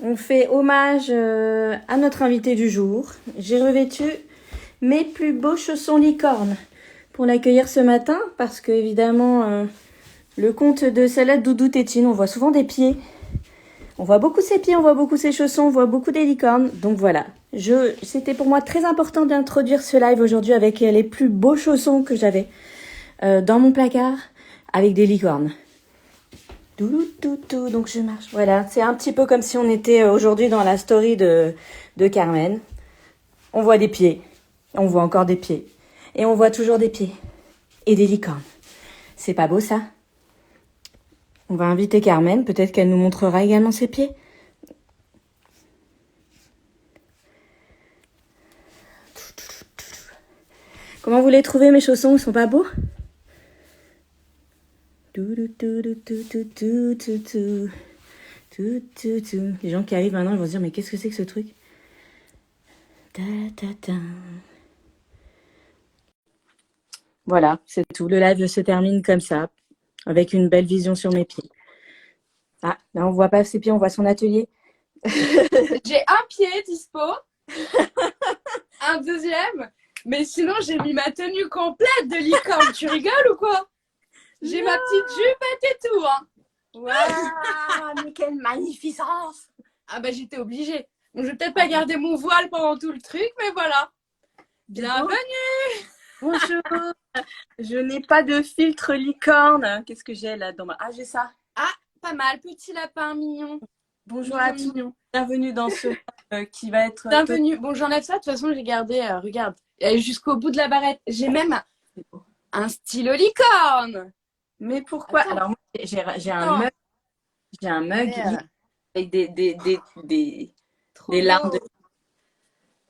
On fait hommage à notre invité du jour. J'ai revêtu mes plus beaux chaussons licorne pour l'accueillir ce matin parce que évidemment le conte de Salade Doudou Tétine, on voit souvent des pieds. On voit beaucoup ses pieds, on voit beaucoup ses chaussons, on voit beaucoup des licornes. Donc voilà, c'était pour moi très important d'introduire ce live aujourd'hui avec les plus beaux chaussons que j'avais dans mon placard avec des licornes. Donc je marche. Voilà, c'est un petit peu comme si on était aujourd'hui dans la story de Carmen. On voit des pieds, on voit encore des pieds, et on voit toujours des pieds et des licornes. C'est pas beau ça? On va inviter Carmen, peut-être qu'elle nous montrera également ses pieds. Comment vous les trouvez mes chaussons? Ils sont pas beaux? Les gens qui arrivent maintenant, ils vont se dire mais qu'est-ce que c'est que ce truc? Voilà, c'est tout. Le live se termine comme ça, avec une belle vision sur mes pieds. Ah, là on voit pas ses pieds, on voit son atelier. J'ai un pied dispo, un deuxième, mais sinon j'ai mis ma tenue complète de licorne. Tu rigoles ou quoi? J'ai ma petite jupette et tout, hein. Waouh, mais quelle magnificence! Ah bah j'étais obligée. Bon, je vais peut-être pas garder mon voile pendant tout le truc, mais voilà. Bienvenue. Bonjour. Je n'ai pas de filtre licorne. Qu'est-ce que j'ai là dans ma... Ah, j'ai ça. Ah, pas mal, petit lapin mignon. Bonjour à tous. Bienvenue dans ce qui va être... Bienvenue. Bon, j'enlève ça. De toute façon, j'ai gardé, regarde, jusqu'au bout de la barrette. J'ai même un stylo licorne. Mais pourquoi? Attends. Alors, moi, j'ai un mug. J'ai un mug avec des larmes de...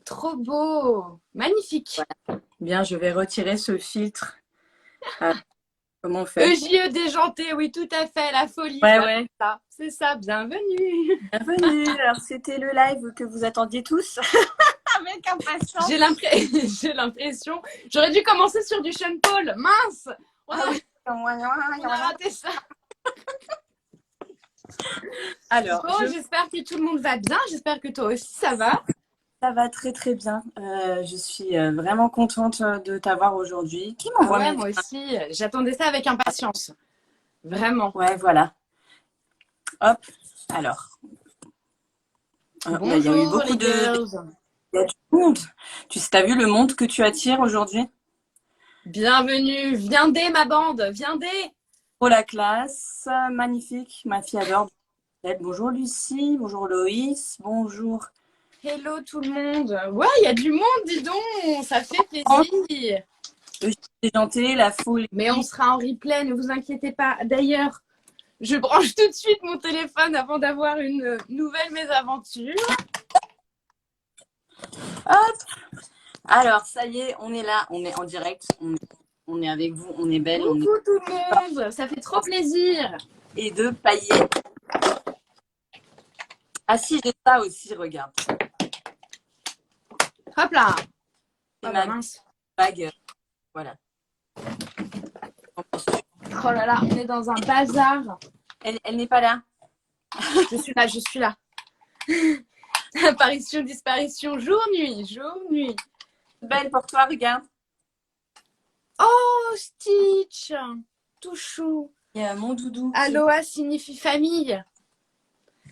Trop beau. Magnifique. Voilà. Bien, je vais retirer ce filtre. Comment on fait? EJE déjanté, oui, tout à fait, la folie. Ouais. C'est ça, bienvenue. Bienvenue. Alors, c'était le live que vous attendiez tous. Avec impatience. J'ai l'impression. J'aurais dû commencer sur du Sean Paul. Mince. On a raté ça. Alors, bon, j'espère que tout le monde va bien. J'espère que toi aussi, ça va. Ça va très très bien. Je suis vraiment contente de t'avoir aujourd'hui. Qui m'envoie moi aussi. J'attendais ça avec impatience. Vraiment. Ouais, voilà. Hop. Alors. Bonjour, il y a eu beaucoup il y a du monde. Tu as vu le monde que tu attires aujourd'hui? Bienvenue. Viendez, ma bande. Viendez. Oh, la classe. Magnifique. Ma fille adore. Bonjour Lucie. Bonjour Loïs. Bonjour. Hello tout le monde. Ouais, il y a du monde, dis donc. Ça fait plaisir. Le déjanté, la foule. Mais on sera en replay, ne vous inquiétez pas. D'ailleurs, je branche tout de suite mon téléphone avant d'avoir une nouvelle mésaventure. Hop. Alors, ça y est, on est là. On est en direct. On est avec vous. On est belle. Coucou tout le monde. Ça fait trop plaisir. Et de paillettes. Ah si, j'ai ça aussi, regarde. Hop là. Et Oh, ma mince. bague. Voilà. Oh là là, on est dans un bazar. Elle n'est pas là. Je suis là. Apparition, disparition, jour, nuit. Belle pour toi, regarde. Oh, Stitch. Tout chou. Il y a mon doudou. Aloha signifie famille.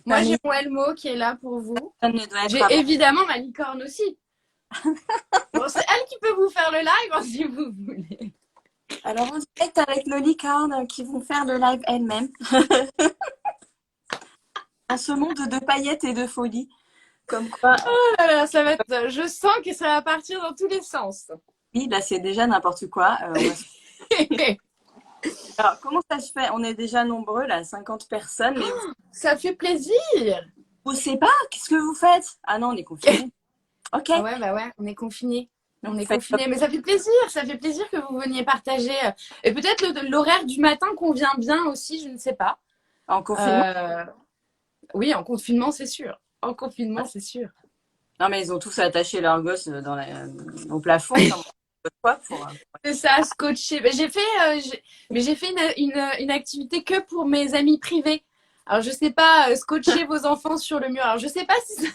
Moi, j'ai mon Elmo qui est là pour vous. J'ai évidemment ma licorne aussi. Bon, c'est elle qui peut vous faire le live si vous voulez. Alors, en direct avec nos licornes qui vont faire le live elles-mêmes. À ce monde de paillettes et de folie. Comme quoi. Oh là là, ça va être... Je sens que ça va partir dans tous les sens. Oui, là, c'est déjà n'importe quoi. Alors, comment ça se fait? On est déjà nombreux, là, 50 personnes. Mais ça fait plaisir. Vous ne savez pas? Qu'est-ce que vous faites? Ah non, on est confinés. Ok. Ah ouais, bah ouais, on est confinés. On est confinés, mais ça fait plaisir que vous veniez partager. Et peut-être l'horaire du matin convient bien aussi, je ne sais pas. En confinement? Oui, en confinement, c'est sûr. En confinement, c'est sûr. Non, mais ils ont tous attaché leurs gosses au plafond. C'est ça, scotché. Mais j'ai fait une activité que pour mes amis privés. Alors, je sais pas, scotcher vos enfants sur le mur. Alors, je sais pas si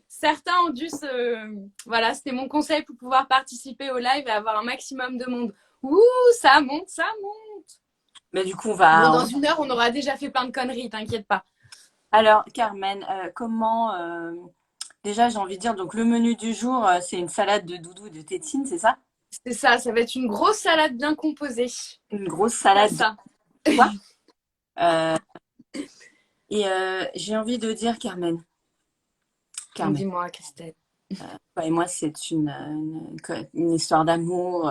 certains ont dû se. Voilà, c'était mon conseil pour pouvoir participer au live et avoir un maximum de monde. Ouh, ça monte, ça monte. Mais du coup, Bon, dans 1 heure, on aura déjà fait plein de conneries, t'inquiète pas. Alors, Carmen, comment... Déjà, j'ai envie de dire, donc le menu du jour, c'est une salade de doudou et de tétine, c'est ça? C'est ça, ça va être une grosse salade bien composée. Une grosse C'est salade ça. de quoi? Euh, et j'ai envie de dire, Carmen, Dis-moi, Christelle. toi et moi, c'est une histoire d'amour.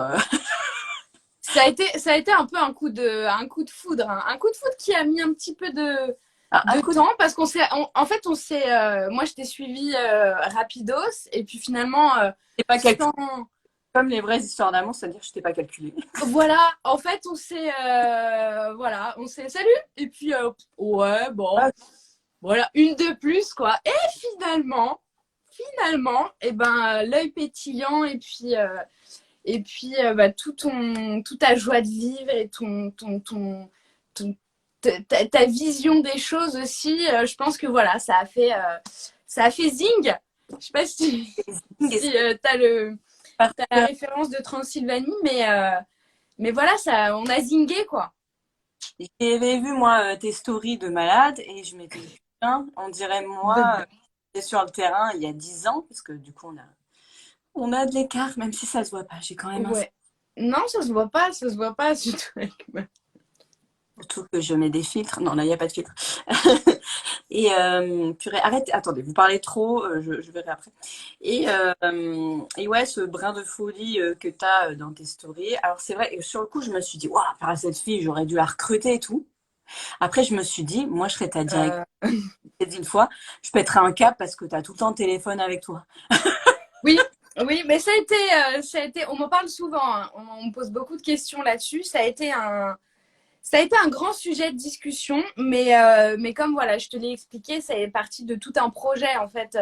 Ça a été un peu un coup de foudre, hein. Un coup de foudre qui a mis un petit peu Un de coup de... temps parce en fait, moi, je t'ai suivi rapidos et puis finalement, C'est pas calculé. sans, Comme les vraies histoires d'amour, c'est-à-dire que je t'ai pas calculé. voilà, en fait, voilà, on s'est salut et puis, ouais, bon, Ah, voilà, une de plus, quoi. Et finalement, et ben, l'œil pétillant et puis bah, toute ta joie de vivre et ton ta vision des choses aussi, je pense que voilà, ça a fait zing. Je sais pas si t'as la référence de Transylvanie, mais voilà, ça, on a zingé quoi. j'avais vu, moi, tes stories de malade et je m'étais dit, putain, on dirait moi, j'étais sur le terrain il y a 10 ans, parce que du coup, on a de l'écart, même si ça se voit pas. J'ai quand même un... Ouais. Non, ça se voit pas du tout. Surtout que je mets des filtres. Non, là, il n'y a pas de filtre. Et purée, arrête, attendez, vous parlez trop, je verrai après. Et ouais, ce brin de folie que tu as dans tes stories. Alors, c'est vrai, et sur le coup, je me suis dit, waouh, par cette fille, j'aurais dû la recruter et tout. Après, je me suis dit, moi, je serais ta directrice. Euh, J'ai dit une fois, je pèterai un câble parce que tu as tout le temps le téléphone avec toi. oui, oui, mais ça a été, on m'en parle souvent, hein. On me pose beaucoup de questions là-dessus. Ça a été un grand sujet de discussion, mais comme voilà, je te l'ai expliqué, ça est parti de tout un projet en fait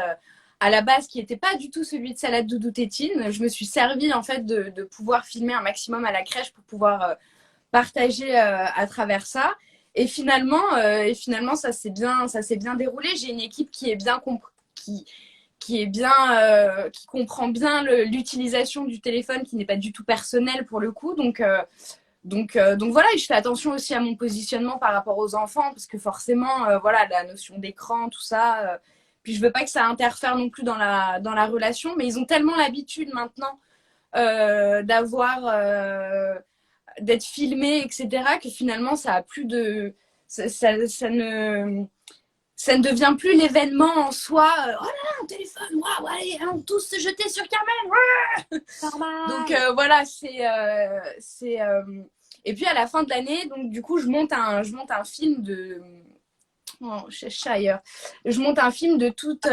à la base qui n'était pas du tout celui de Salade Doudou Tétine. Je me suis servi en fait de pouvoir filmer un maximum à la crèche pour pouvoir partager à travers ça. Et finalement, ça s'est bien déroulé. J'ai une équipe qui est bien qui est bien, qui comprend bien l'utilisation du téléphone, qui n'est pas du tout personnel pour le coup. Donc voilà, et je fais attention aussi à mon positionnement par rapport aux enfants, parce que forcément, voilà, la notion d'écran, tout ça. Puis je veux pas que ça interfère non plus dans la relation, mais ils ont tellement l'habitude maintenant d'avoir d'être filmés, etc., que finalement, ça a plus de. Ça ne devient plus l'événement en soi. Oh là là, un téléphone, waouh, allez, allons tous se jeter sur Carmen. Ouais. Donc voilà, et puis à la fin de l'année, donc du coup, je monte un film de. Oh, je cherche ailleurs. Je monte un film de toute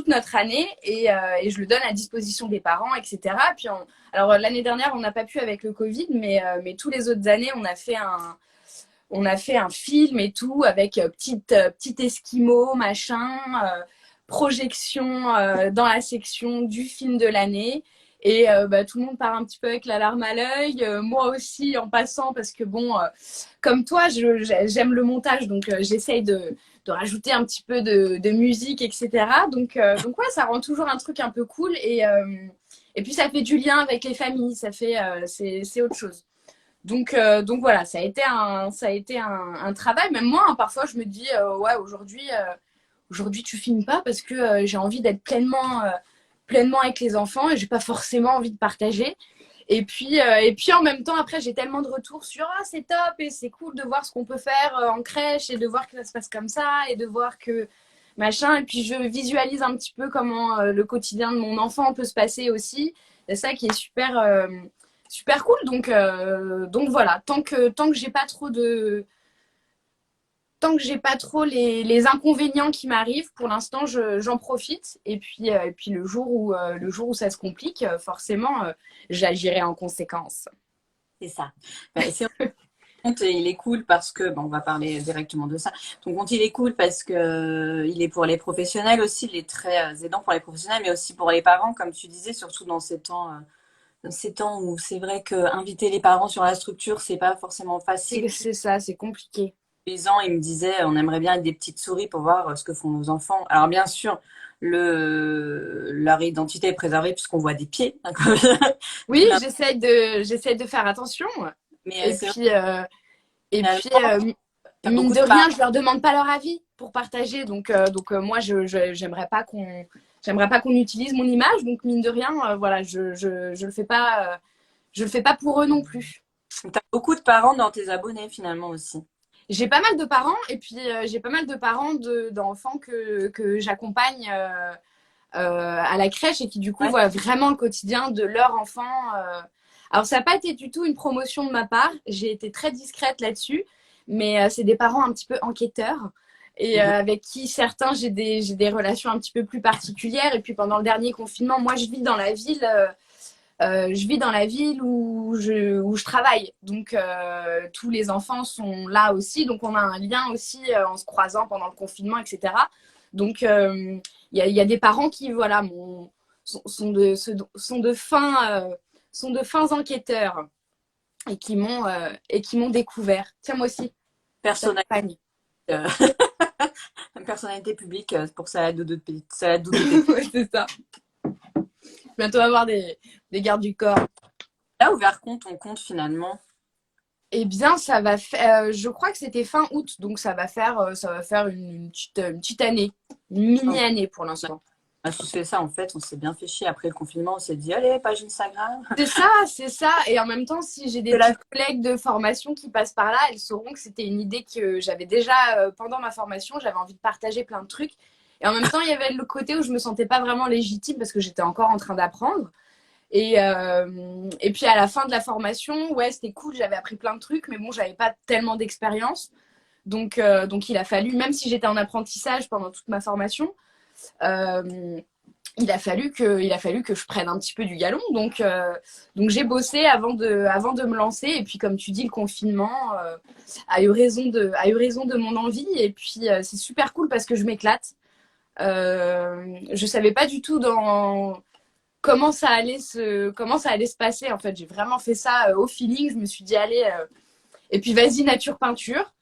notre année et je le donne à disposition des parents, etc. Puis alors l'année dernière, on n'a pas pu avec le Covid, mais tous les autres années, on a fait un film et tout avec petit esquimau, machin, projection dans la section du film de l'année. Et bah, tout le monde part un petit peu avec la larme à l'œil. Moi aussi, en passant, parce que bon, comme toi, j'aime le montage, donc j'essaye de rajouter un petit peu de musique, etc. Donc ouais, ça rend toujours un truc un peu cool. Et puis ça fait du lien avec les familles, c'est autre chose. Donc voilà, ça a été un travail. Même moi, hein, parfois, je me dis, ouais, aujourd'hui, tu filmes pas parce que j'ai envie d'être pleinement avec les enfants et j'ai pas forcément envie de partager. Et puis en même temps, après, j'ai tellement de retours sur ah, c'est top et c'est cool de voir ce qu'on peut faire en crèche et de voir que ça se passe comme ça et de voir que machin. Et puis je visualise un petit peu comment le quotidien de mon enfant peut se passer aussi. C'est ça qui est super cool. Donc voilà, tant que j'ai pas trop de. Tant que j'ai pas trop les inconvénients qui m'arrivent, pour l'instant, j'en profite. Et puis le jour où ça se complique, forcément, j'agirai en conséquence. C'est ça. Ben, compte, il est cool parce que, bon, on va parler directement de ça. Ton compte, il est cool parce que il est pour les professionnels aussi, il est très aidant pour les professionnels, mais aussi pour les parents, comme tu disais, surtout dans ces temps où c'est vrai que inviter les parents sur la structure, c'est pas forcément facile. C'est ça, c'est compliqué. paysans, ils me disaient, on aimerait bien être des petites souris pour voir ce que font nos enfants. Alors bien sûr, leur identité est préservée puisqu'on voit des pieds, hein, Oui, j'essaie de faire attention. mais Et c'est puis, t'as mine beaucoup de de rien, parents. je leur demande pas leur avis pour partager. Donc moi, j'aimerais pas qu'on utilise mon image. Donc mine de rien, voilà, je le fais pas pour eux non plus. T'as beaucoup de parents dans tes abonnés finalement aussi. J'ai pas mal de parents et puis j'ai pas mal de parents d'enfants que j'accompagne à la crèche et qui du coup Ouais. voient vraiment le quotidien de leur enfant. Alors ça n'a pas été du tout une promotion de ma part, j'ai été très discrète là-dessus, mais c'est des parents un petit peu enquêteurs et Mhm. avec qui certains j'ai des relations un petit peu plus particulières. Et puis pendant le dernier confinement, moi je vis dans la ville où je travaille. Donc, tous les enfants sont là aussi. Donc, on a un lien aussi en se croisant pendant le confinement, etc. Donc, y a des parents qui, voilà, sont de sont de fins enquêteurs et qui m'ont découvert. Tiens, moi aussi, je Personnalité, t'accompagne. euh, personnalité publique pour salade doudou pépé. Ouais, c'est ça. Bientôt avoir des gardes du corps. T'as ouvert ton compte finalement. Eh bien, ça va faire. Je crois que c'était fin août, donc ça va faire une petite année, une On mini-année pour l'instant. a tous fait ça en fait, on s'est bien fait chier après le confinement, on s'est dit allez, page Instagram. C'est ça, c'est ça. Et en même temps, si j'ai des De la... petites collègues de formation qui passent par là, elles sauront que c'était une idée que j'avais déjà pendant ma formation. J'avais envie de partager plein de trucs. Et en même temps, il y avait le côté où je me sentais pas vraiment légitime parce que j'étais encore en train d'apprendre. Et puis à la fin de la formation, ouais, c'était cool, j'avais appris plein de trucs, mais bon, j'avais pas tellement d'expérience. Donc il a fallu, même si j'étais en apprentissage pendant toute ma formation, euh, il a fallu que je prenne un petit peu du galon. Donc j'ai bossé avant de me lancer. Et puis comme tu dis, le confinement a eu raison de mon envie. Et puis c'est super cool parce que je m'éclate. Je savais pas du tout dans comment ça allait se passer. En fait, j'ai vraiment fait ça au feeling. Je me suis dit allez. Et puis vas-y, nature peinture.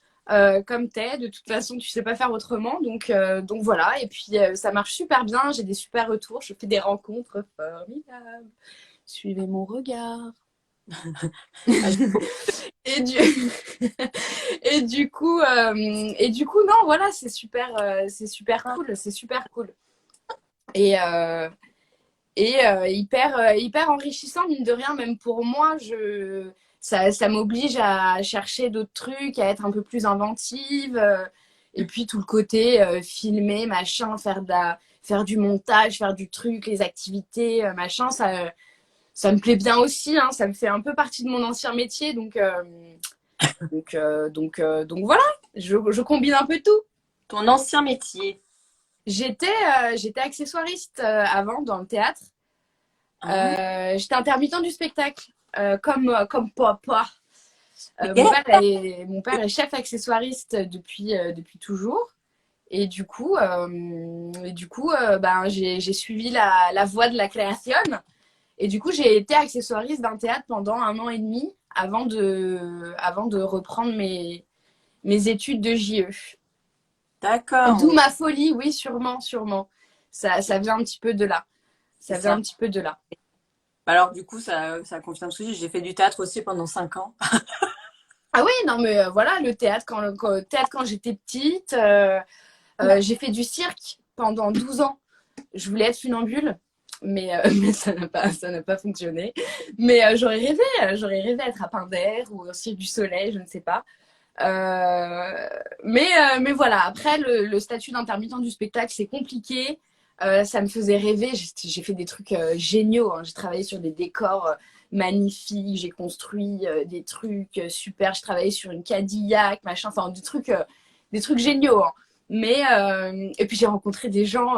Comme t'es, de toute façon, tu sais pas faire autrement, donc voilà. Et puis ça marche super bien, j'ai des super retours, je fais des rencontres formidables. Suivez mon regard. Ah, et du et du coup, non, voilà, c'est super cool, c'est super cool. Et hyper enrichissant, mine de rien, même pour moi. Ça m'oblige à chercher d'autres trucs, à être un peu plus inventive. Et puis tout le côté filmer, machin, faire du montage, faire du truc, les activités, machin, ça me plaît bien aussi. Hein, ça me fait un peu partie de mon ancien métier. Donc voilà, je combine un peu tout. ton ancien métier. J'étais accessoiriste avant dans le théâtre. Ah, J'étais intermittent du spectacle, comme papa. ok. Mon père est chef accessoiriste depuis toujours. Ben, j'ai suivi la voie de la création. Et du coup, j'ai été accessoiriste d'un théâtre pendant 1 an et demi avant de reprendre mes études de JE. D'accord, D'où ma folie, oui, sûrement, sûrement. Ça vient un petit peu de là. c'est Ça vient un ça. petit peu de là. Alors du coup, ça confirme ce que j'ai fait du théâtre aussi pendant 5 ans. Ah oui, non, mais voilà, le théâtre, quand j'étais petite, j'ai fait du cirque pendant 12 ans. Je voulais être funambule, mais, mais ça n'a pas fonctionné. Mais j'aurais rêvé être à Pinder ou au Cirque du Soleil, je ne sais pas. Mais voilà, après, le statut d'intermittent du spectacle, c'est compliqué. Ça me faisait rêver. J'ai fait des trucs géniaux. Hein. J'ai travaillé sur des décors magnifiques. J'ai construit des trucs super. Je travaillais sur une Cadillac, machin. Enfin, des trucs géniaux. Hein. Mais et puis j'ai rencontré des gens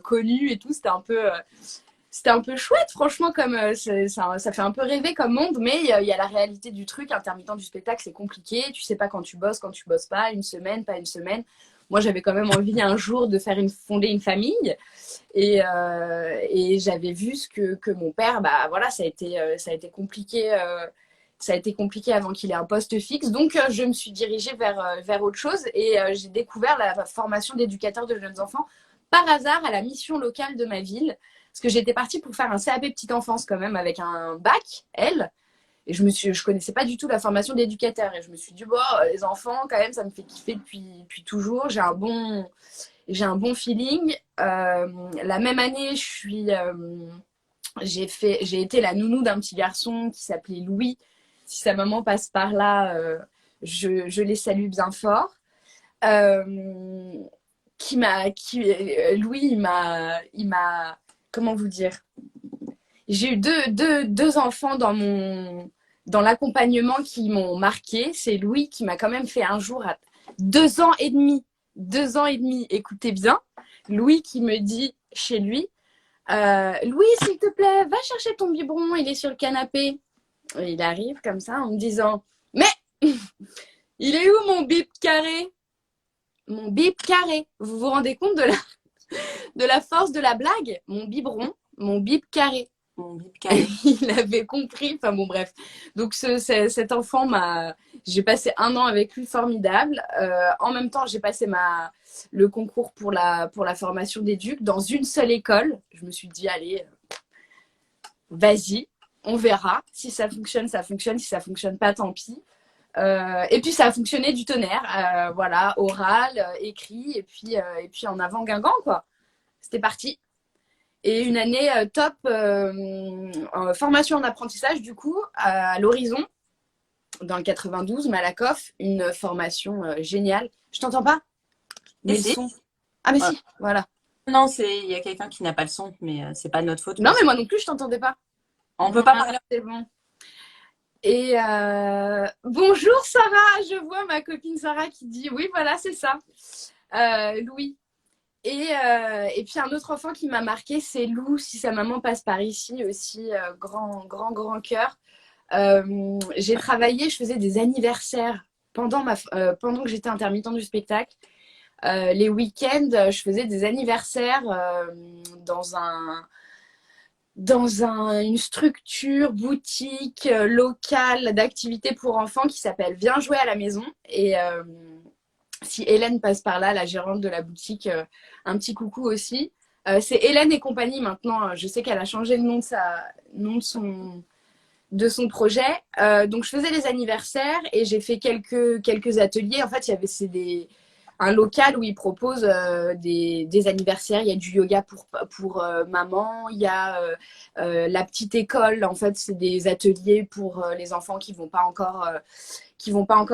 connus et tout. C'était un peu chouette, franchement, comme ça fait un peu rêver comme monde, mais il y a la réalité du truc. Intermittent du spectacle, c'est compliqué. Tu sais pas quand tu bosses pas, une semaine, pas une semaine. Moi, j'avais quand même envie un jour de fonder une famille, et j'avais vu que mon père, bah voilà, ça a été compliqué. ça a été compliqué avant qu'il ait un poste fixe. Donc, je me suis dirigée vers autre chose et j'ai découvert la formation d'éducateur de jeunes enfants par hasard à la mission locale de ma ville. Parce que j'étais partie pour faire un CAP petite enfance quand même avec un bac, L. Et je connaissais pas du tout la formation d'éducateur. Et je me suis dit, bon, les enfants, quand même, ça me fait kiffer depuis toujours. J'ai un bon feeling. La même année, j'ai été la nounou d'un petit garçon qui s'appelait Louis. Si sa maman passe par là, je les salue bien fort. Louis, il m'a, comment vous dire? J'ai eu deux enfants dans l'accompagnement qui m'ont marqué. C'est Louis qui m'a quand même fait un jour à 2 ans et demi. 2 ans et demi, écoutez bien. Louis qui me dit chez lui, Louis, s'il te plaît, va chercher ton biberon, il est sur le canapé. Et il arrive comme ça en me disant, mais il est où mon bip carré? Mon bip carré. Vous vous rendez compte de la force de la blague? Mon biberon, mon bip carré. Mon bip carré. Il avait compris. Enfin bon, bref. Donc cet enfant j'ai passé 1 an avec lui, formidable. En même temps, j'ai passé le concours pour la formation d'éduc dans une seule école. Je me suis dit, allez, vas-y, on verra. Si ça fonctionne, ça fonctionne. Si ça fonctionne pas, tant pis. Et puis ça a fonctionné du tonnerre. Voilà, oral, écrit, et puis en avant Guingamp, quoi. C'était parti. Et une année top formation en apprentissage, du coup, à l'Horizon, dans le 92, Malakoff, une formation géniale. Je t'entends pas? Mais le si. son. Ah, mais si, voilà. Non, il y a quelqu'un qui n'a pas le son, mais c'est pas de notre faute. Non, mais moi non plus, je t'entendais pas. On peut pas parler. C'est bon. Et bonjour Sarah, je vois ma copine Sarah qui dit oui, voilà, c'est ça. Louis. Et puis un autre enfant qui m'a marqué, c'est Lou, si sa maman passe par ici aussi, grand cœur. J'ai travaillé, je faisais des anniversaires pendant que j'étais intermittente du spectacle. Les week-ends, je faisais des anniversaires dans une structure, boutique, locale d'activités pour enfants qui s'appelle Viens jouer à la maison. Et si Hélène passe par là, la gérante de la boutique, un petit coucou aussi. C'est Hélène et compagnie maintenant. Je sais qu'elle a changé le nom de son projet. Donc je faisais les anniversaires et j'ai fait quelques ateliers. En fait, c'est un local où ils proposent des anniversaires. Il y a du yoga pour maman. Il y a la petite école. En fait, c'est des ateliers pour les enfants qui vont pas encore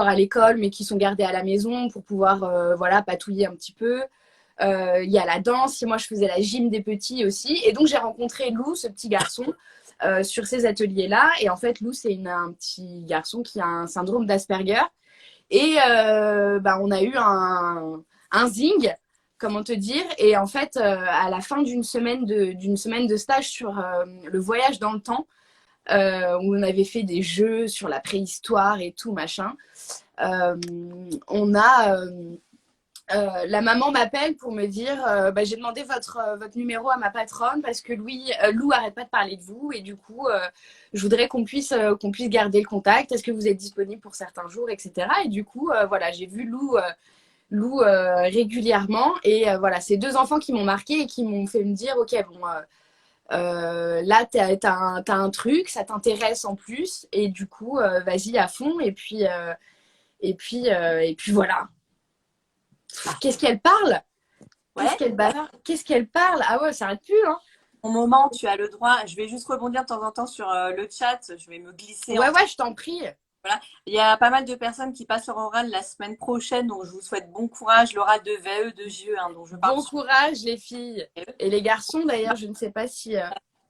à l'école, mais qui sont gardés à la maison pour pouvoir patouiller un petit peu. Il y a la danse. Et moi, je faisais la gym des petits aussi. Et donc, j'ai rencontré Lou, ce petit garçon, sur ces ateliers-là. Et en fait, Lou, c'est un petit garçon qui a un syndrome d'Asperger. Et on a eu un zing, comment te dire. Et en fait, à la fin d'une semaine de stage sur le voyage dans le temps, où on avait fait des jeux sur la préhistoire et tout, machin, la maman m'appelle pour me dire j'ai demandé votre numéro à ma patronne parce que Lou arrête pas de parler de vous et du coup je voudrais qu'on puisse garder le contact. Est-ce que vous êtes disponible pour certains jours, etc. Et du coup j'ai vu Lou régulièrement et ces 2 enfants qui m'ont marqué et qui m'ont fait me dire ok, bon, là t'as un truc, ça t'intéresse en plus et du coup vas-y à fond et puis voilà. Qu'est-ce qu'elle parle? Ouais. Qu'est-ce qu'elle parle? Ah ouais, ça arrête plus, hein. Au moment, tu as le droit. Je vais juste rebondir de temps en temps sur le chat. Je vais me glisser. Ouais, je t'en prie. Voilà. Il y a pas mal de personnes qui passent leur oral la semaine prochaine, donc je vous souhaite bon courage. L'oral de VE de JE, dont je parle. Bon courage, les filles. Et les garçons, d'ailleurs, je ne sais pas si...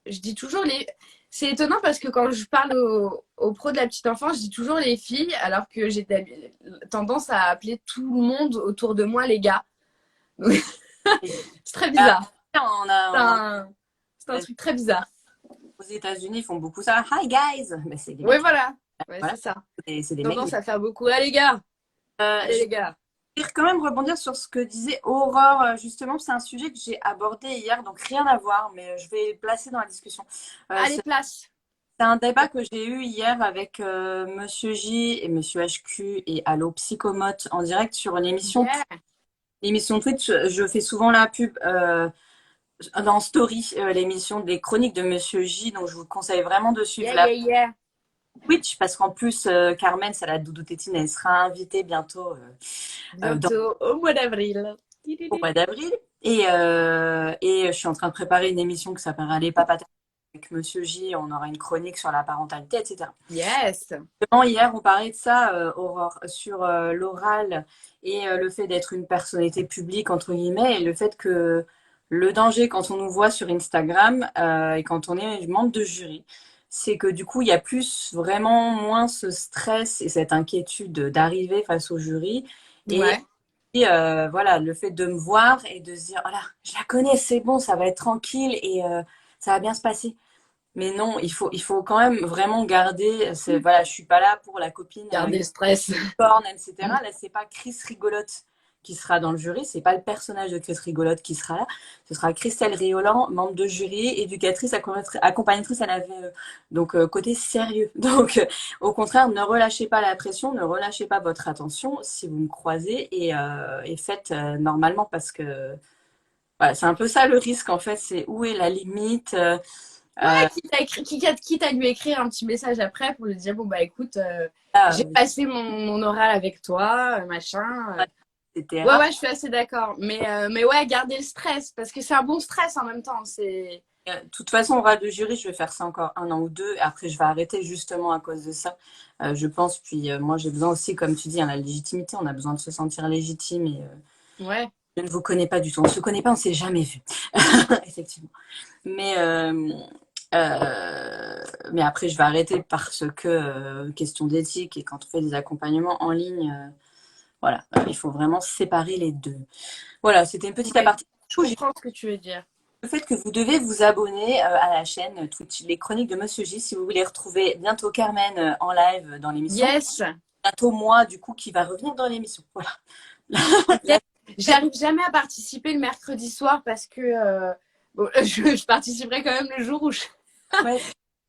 je dis toujours les... C'est étonnant parce que quand je parle aux pros de la petite enfance, je dis toujours les filles, alors que j'ai tendance à appeler tout le monde autour de moi les gars. C'est très bizarre. C'est un truc très bizarre. Aux États-Unis, ils font beaucoup ça. Hi guys. Mais c'est des oui, voilà. Ouais, voilà. C'est ça. C'est des tendance mecs. à faire beaucoup. Ah les gars. Les gars. Je vais quand même rebondir sur ce que disait Aurore, justement, c'est un sujet que j'ai abordé hier, donc rien à voir, mais je vais placer dans la discussion. Allez, place. C'est un débat que j'ai eu hier avec Monsieur J et Monsieur HQ et Allo Psychomote en direct sur Yeah, l'émission Twitch. Je fais souvent la pub dans Story, l'émission des chroniques de Monsieur J. Donc, je vous conseille vraiment de suivre yeah, la yeah, yeah. Twitch parce qu'en plus, Carmen, c'est la doudou tétine, elle sera invitée bientôt Bientôt au mois d'avril. au mois d'avril. Et je suis en train de préparer une émission qui s'appellera Les Papatas avec Monsieur J. On aura une chronique sur la parentalité, etc. Yes. Justement, hier, on parlait de ça, Aurore, sur l'oral et le fait d'être une personnalité publique, entre guillemets, et le fait que le danger quand on nous voit sur Instagram et quand on est membre de jury, c'est que du coup, il y a plus, vraiment moins ce stress et cette inquiétude d'arriver face au jury. Et Ouais. voilà, le fait de me voir et de se dire, voilà, je la connais, c'est bon, ça va être tranquille et ça va bien se passer. Mais non, il faut quand même vraiment garder. Voilà, je suis pas là pour la copine Garder le stress. porn, etc. Là, c'est pas Chris Rigolote qui sera dans le jury, c'est pas le personnage de Chris Rigolote qui sera là. Ce sera Christelle Riolan, membre de jury, éducatrice, accompagnatrice à la VE. Donc côté sérieux. Donc au contraire, ne relâchez pas la pression, ne relâchez pas votre attention si vous me croisez et faites normalement parce que voilà, c'est un peu ça le risque en fait. C'est où est la limite. Ouais, quitte à lui écrire un petit message après pour lui dire bon bah écoute, Là, j'ai passé mon oral avec toi, machin. Ouais, etc. ouais, je suis assez d'accord. Mais ouais, garder le stress parce que c'est un bon stress en même temps. C'est De toute façon, oral de jury, je vais faire ça encore un an ou deux. Après, je vais arrêter justement à cause de ça, je pense. Puis moi, j'ai besoin aussi, comme tu dis, hein, la légitimité. On a besoin de se sentir légitime. Et ouais. je ne vous connais pas du tout. On ne se connaît pas, on ne s'est jamais vu. Effectivement. Mais, euh, mais après, je vais arrêter parce que question d'éthique et quand on fait des accompagnements en ligne, voilà, il faut vraiment séparer les deux. Voilà, c'était une petite Ouais, aparté. je comprends ce que tu veux dire. Le fait que vous devez vous abonner à la chaîne Twitch Les Chroniques de Monsieur J si vous voulez retrouver bientôt Carmen en live dans l'émission. Yes. Bientôt moi, du coup, qui va revenir dans l'émission. Voilà. Yes. J'arrive jamais à participer le mercredi soir parce que bon, je participerai quand même le jour où Ouais,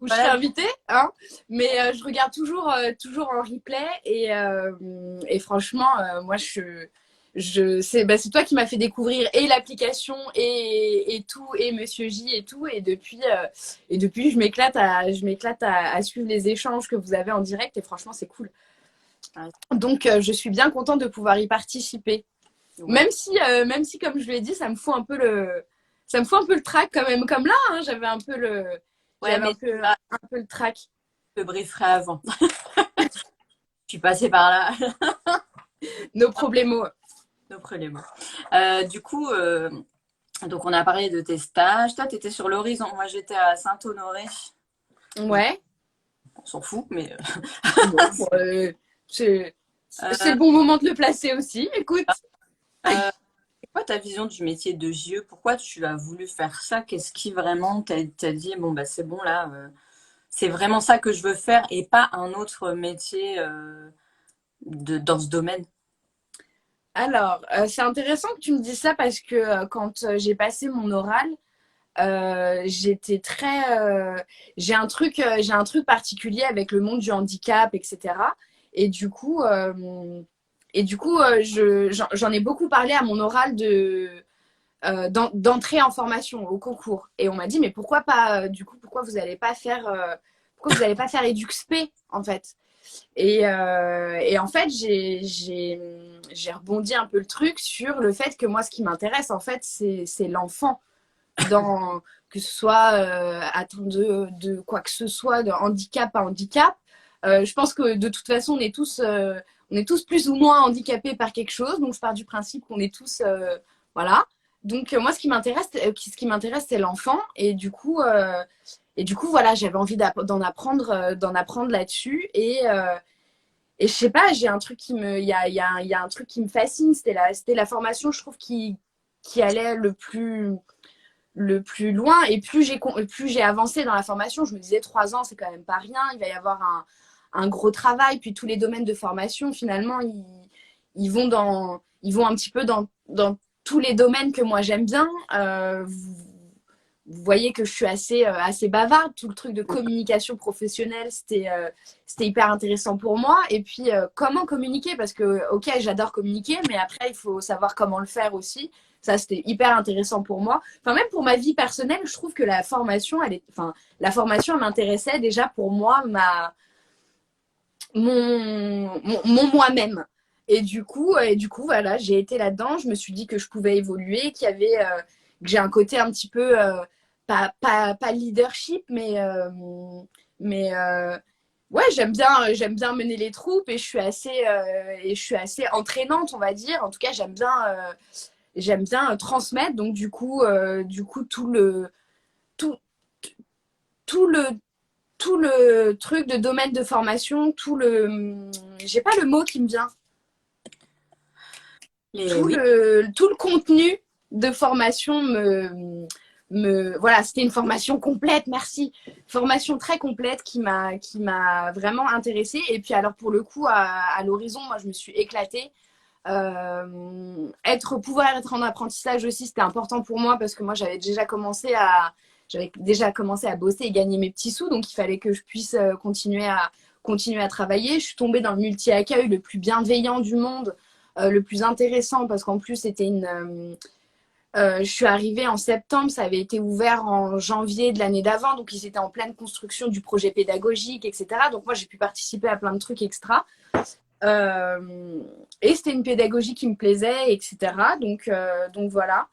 où je serai voilà. invitée, hein. Mais je regarde toujours en replay et franchement, moi c'est toi qui m'as fait découvrir et l'application et tout et Monsieur J et tout et depuis je m'éclate à suivre les échanges que vous avez en direct et franchement c'est cool. Ouais. Donc je suis bien contente de pouvoir y participer. Ouais. Même si comme je l'ai dit, ça me fout un peu le trac quand même comme là, hein, j'avais un peu le Ouais, j'avais mais un peu le trac. je te brieferai avant. Je suis passée par là. Nos problèmes. Nos problèmes. Du coup, donc on a parlé de tes stages. Toi, tu étais sur l'horizon. Moi, j'étais à Saint-Honoré. Ouais. On s'en fout, mais Bon, c'est le bon moment de le placer aussi. Écoute. c'est quoi ta vision du métier de JE? Pourquoi tu as voulu faire ça? Qu'est-ce qui vraiment t'a dit, bon, bah, c'est bon là, c'est vraiment ça que je veux faire et pas un autre métier dans ce domaine? Alors, c'est intéressant que tu me dises ça parce que quand j'ai passé mon oral, j'étais très. J'ai un truc particulier avec le monde du handicap, etc. Et du coup, j'en ai beaucoup parlé à mon oral d'entrée en formation au concours. Et on m'a dit, mais pourquoi pas, du coup, pourquoi vous allez pas faire EduxP, en fait? Et en fait, j'ai rebondi un peu le truc sur le fait que moi, ce qui m'intéresse, en fait, c'est l'enfant. Que ce soit atteint de quoi que ce soit, de handicap à handicap. Je pense que de toute façon, on est tous plus ou moins handicapés par quelque chose. Donc, je pars du principe qu'on est tous, voilà. Donc, moi, ce qui m'intéresse, c'est l'enfant. Et du coup, voilà, j'avais envie d'en apprendre là-dessus. Et je sais pas, il y a un truc qui me fascine. C'était la formation, je trouve, qui allait le plus loin. Et plus j'ai avancé dans la formation, je me disais 3 ans, c'est quand même pas rien. Il va y avoir un gros travail. Puis tous les domaines de formation, finalement, ils vont un petit peu dans tous les domaines que moi j'aime bien. vous voyez que je suis assez bavarde. Tout le truc de communication professionnelle, c'était hyper intéressant pour moi. Et puis, comment communiquer? Parce que, ok, j'adore communiquer, mais après, il faut savoir comment le faire aussi. Ça, c'était hyper intéressant pour moi. Enfin, même pour ma vie personnelle, je trouve que la formation, la formation m'intéressait déjà pour moi, mon moi-même. Et du coup, voilà, j'ai été là-dedans. Je me suis dit que je pouvais évoluer, que j'ai un côté un petit peu, pas leadership, mais ouais, j'aime bien mener les troupes et je suis assez entraînante, on va dire. En tout cas, j'aime bien transmettre. Donc, du coup, tout, tout le, tout le truc de domaine de formation, j'ai pas le mot qui me vient. Oui. Tout le contenu de formation voilà, c'était une formation complète, merci. Formation très complète qui m'a vraiment intéressée. Et puis alors pour le coup, à l'horizon, moi je me suis éclatée. Pouvoir être en apprentissage aussi, c'était important pour moi parce que moi j'avais déjà commencé à bosser et gagner mes petits sous, donc il fallait que je puisse continuer à travailler. Je suis tombée dans le multi-accueil le plus bienveillant du monde, le plus intéressant parce qu'en plus je suis arrivée en septembre, ça avait été ouvert en janvier de l'année d'avant, donc ils étaient en pleine construction du projet pédagogique, etc. Donc moi j'ai pu participer à plein de trucs extra. Et c'était une pédagogie qui me plaisait, etc. Donc voilà.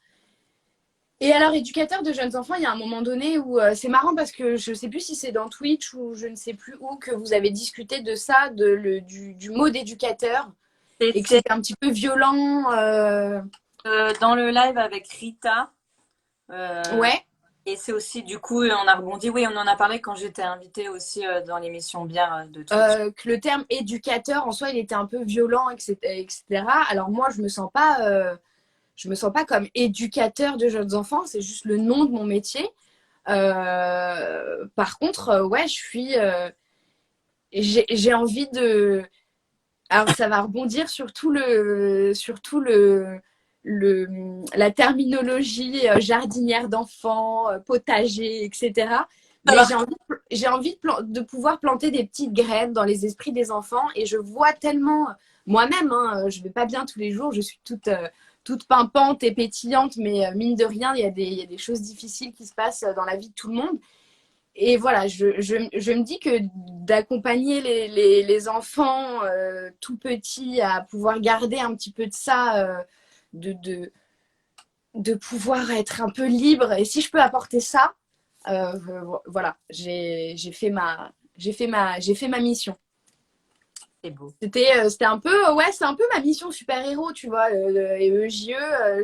Et alors, éducateur de jeunes enfants, il y a un moment donné où c'est marrant parce que je ne sais plus si c'est dans Twitch ou je ne sais plus où que vous avez discuté de ça, du mot d'éducateur, et que C'était c'était un petit peu violent. dans le live avec Rita. Ouais. Et c'est aussi, du coup, on a rebondi. Oui, on en a parlé quand j'étais invitée aussi dans l'émission Bière de Twitch. Que le terme éducateur, en soi, il était un peu violent, etc. Alors moi, je me sens pas comme éducateur de jeunes enfants, c'est juste le nom de mon métier. Par contre, ouais, j'ai envie de. Alors, ça va rebondir la terminologie jardinière d'enfants, potager, etc. Mais Alors, j'ai envie de pouvoir planter des petites graines dans les esprits des enfants et je vois tellement moi-même, hein, je vais pas bien tous les jours, je suis toute pimpante et pétillante, mais mine de rien, il y a des choses difficiles qui se passent dans la vie de tout le monde. Et voilà, je me dis que d'accompagner les enfants tout petits à pouvoir garder un petit peu de ça, de, de, de pouvoir être un peu libre. Et si je peux apporter ça, voilà, j'ai fait ma mission. c'est beau. C'était un peu, ouais, c'est un peu ma mission super-héros, tu vois. Et EJE,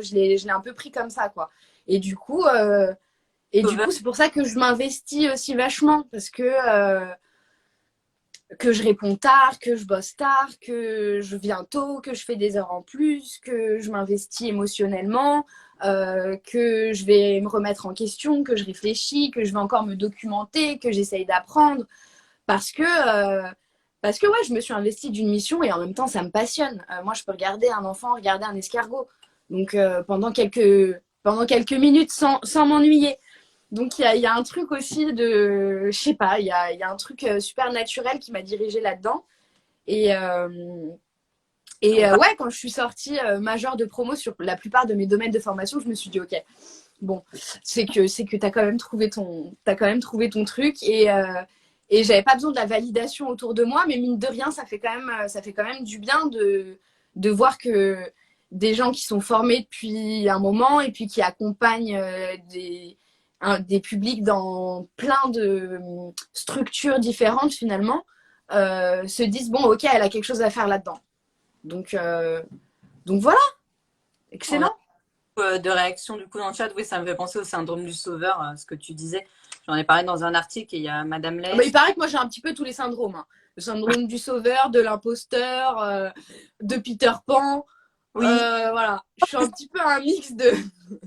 je l'ai un peu pris comme ça, quoi. Et du coup, c'est pour ça que je m'investis aussi vachement, parce que je réponds tard, que je bosse tard, que je viens tôt, que je fais des heures en plus, que je m'investis émotionnellement, que je vais me remettre en question, que je réfléchis, que je vais encore me documenter, que j'essaye d'apprendre, parce que, ouais, je me suis investie d'une mission et en même temps, ça me passionne. Moi, je peux regarder un enfant, regarder un escargot, donc pendant quelques minutes sans m'ennuyer. Donc il y a un truc aussi je sais pas, il y a un truc super naturel qui m'a dirigée là-dedans. Et ouais, quand je suis sortie majeure de promo sur la plupart de mes domaines de formation, je me suis dit ok, bon, c'est que t'as quand même trouvé ton truc et j'avais pas besoin de la validation autour de moi, mais mine de rien, ça fait quand même du bien de voir que des gens qui sont formés depuis un moment et puis qui accompagnent des publics dans plein de structures différentes finalement, se disent bon ok, elle a quelque chose à faire là-dedans. Donc, euh, donc voilà, On a excellent. de réactions du coup dans le chat. Oui, ça me fait penser au syndrome du sauveur, ce que tu disais. J'en ai parlé dans un article et il y a Madame Ah bah, il Lesch. paraît que moi j'ai un petit peu tous les syndromes, hein. Le syndrome du sauveur, de l'imposteur, de Peter Pan. Oui, Voilà, je suis un petit peu un mix de.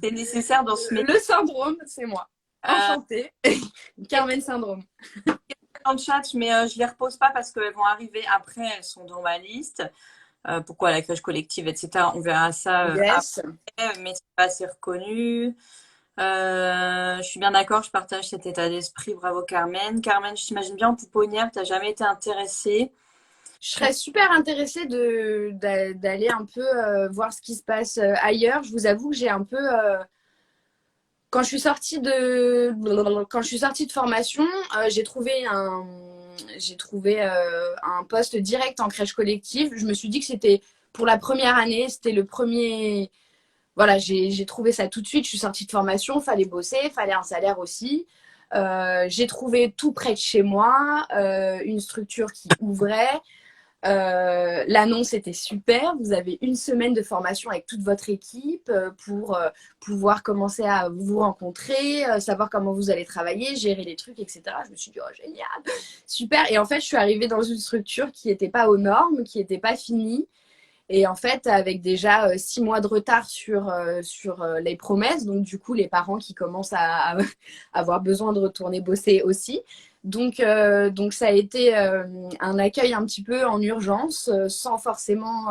c'est nécessaire dans ce métier. Le syndrome, c'est moi. Euh, Enchantée. Carmen syndrome. dans le chat, mais je les repose pas parce qu'elles vont arriver après. Elles sont dans ma liste. Pourquoi la crèche collective, etc. On verra ça Yes. après, mais c'est pas assez reconnu. Je suis bien d'accord, je partage cet état d'esprit. Bravo Carmen. Carmen, je t'imagine bien en pouponnière, t'as jamais été intéressée. Je serais super intéressée d'aller un peu voir ce qui se passe ailleurs. Je vous avoue que j'ai un peu... quand je suis sortie de formation, j'ai trouvé un poste direct en crèche collective. Je me suis dit que c'était pour la première année, c'était le premier. Voilà, j'ai trouvé ça tout de suite. Je suis sortie de formation, fallait bosser, fallait un salaire aussi. J'ai trouvé tout près de chez moi, une structure qui ouvrait. L'annonce était super. Vous avez une semaine de formation avec toute votre équipe pour pouvoir commencer à vous rencontrer, savoir comment vous allez travailler, gérer les trucs, etc. Je me suis dit, oh, génial, super. Et en fait, je suis arrivée dans une structure qui n'était pas aux normes, qui n'était pas finie. Et en fait, avec déjà 6 mois de retard sur les promesses, donc du coup, les parents qui commencent à avoir besoin de retourner bosser aussi. Donc ça a été un accueil un petit peu en urgence, sans forcément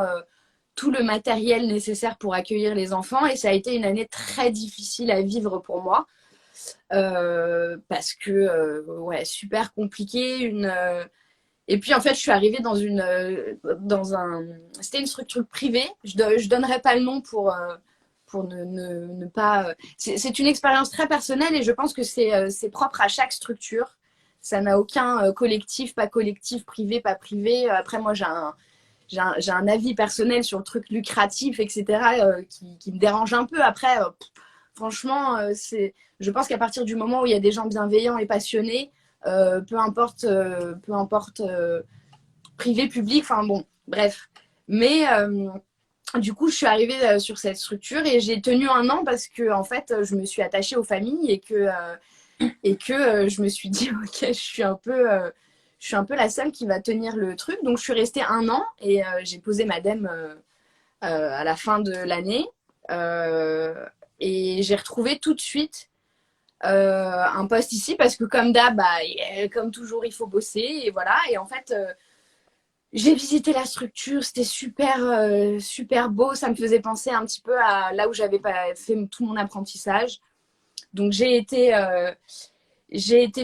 tout le matériel nécessaire pour accueillir les enfants. Et ça a été une année très difficile à vivre pour moi, parce que, ouais, super compliqué. Et puis en fait, je suis arrivée c'était une structure privée. Je donnerai pas le nom pour ne pas. C'est une expérience très personnelle et je pense que c'est propre à chaque structure. Ça n'a aucun collectif, pas collectif, privé, pas privé. Après, moi, j'ai un avis personnel sur le truc lucratif, etc., qui me dérange un peu. Après, franchement, je pense qu'à partir du moment où il y a des gens bienveillants et passionnés, peu importe privé, public, enfin bon, bref. Mais du coup, je suis arrivée sur cette structure et j'ai tenu un an parce que en fait, je me suis attachée aux familles et que je me suis dit, ok, je suis un peu la seule qui va tenir le truc. Donc, je suis restée un an et j'ai posé ma dème à la fin de l'année. Et j'ai retrouvé tout de suite un poste ici parce que comme d'hab, bah, comme toujours, il faut bosser et voilà. Et en fait, j'ai visité la structure, c'était super beau. Ça me faisait penser un petit peu à là où j'avais fait tout mon apprentissage. Donc j'ai été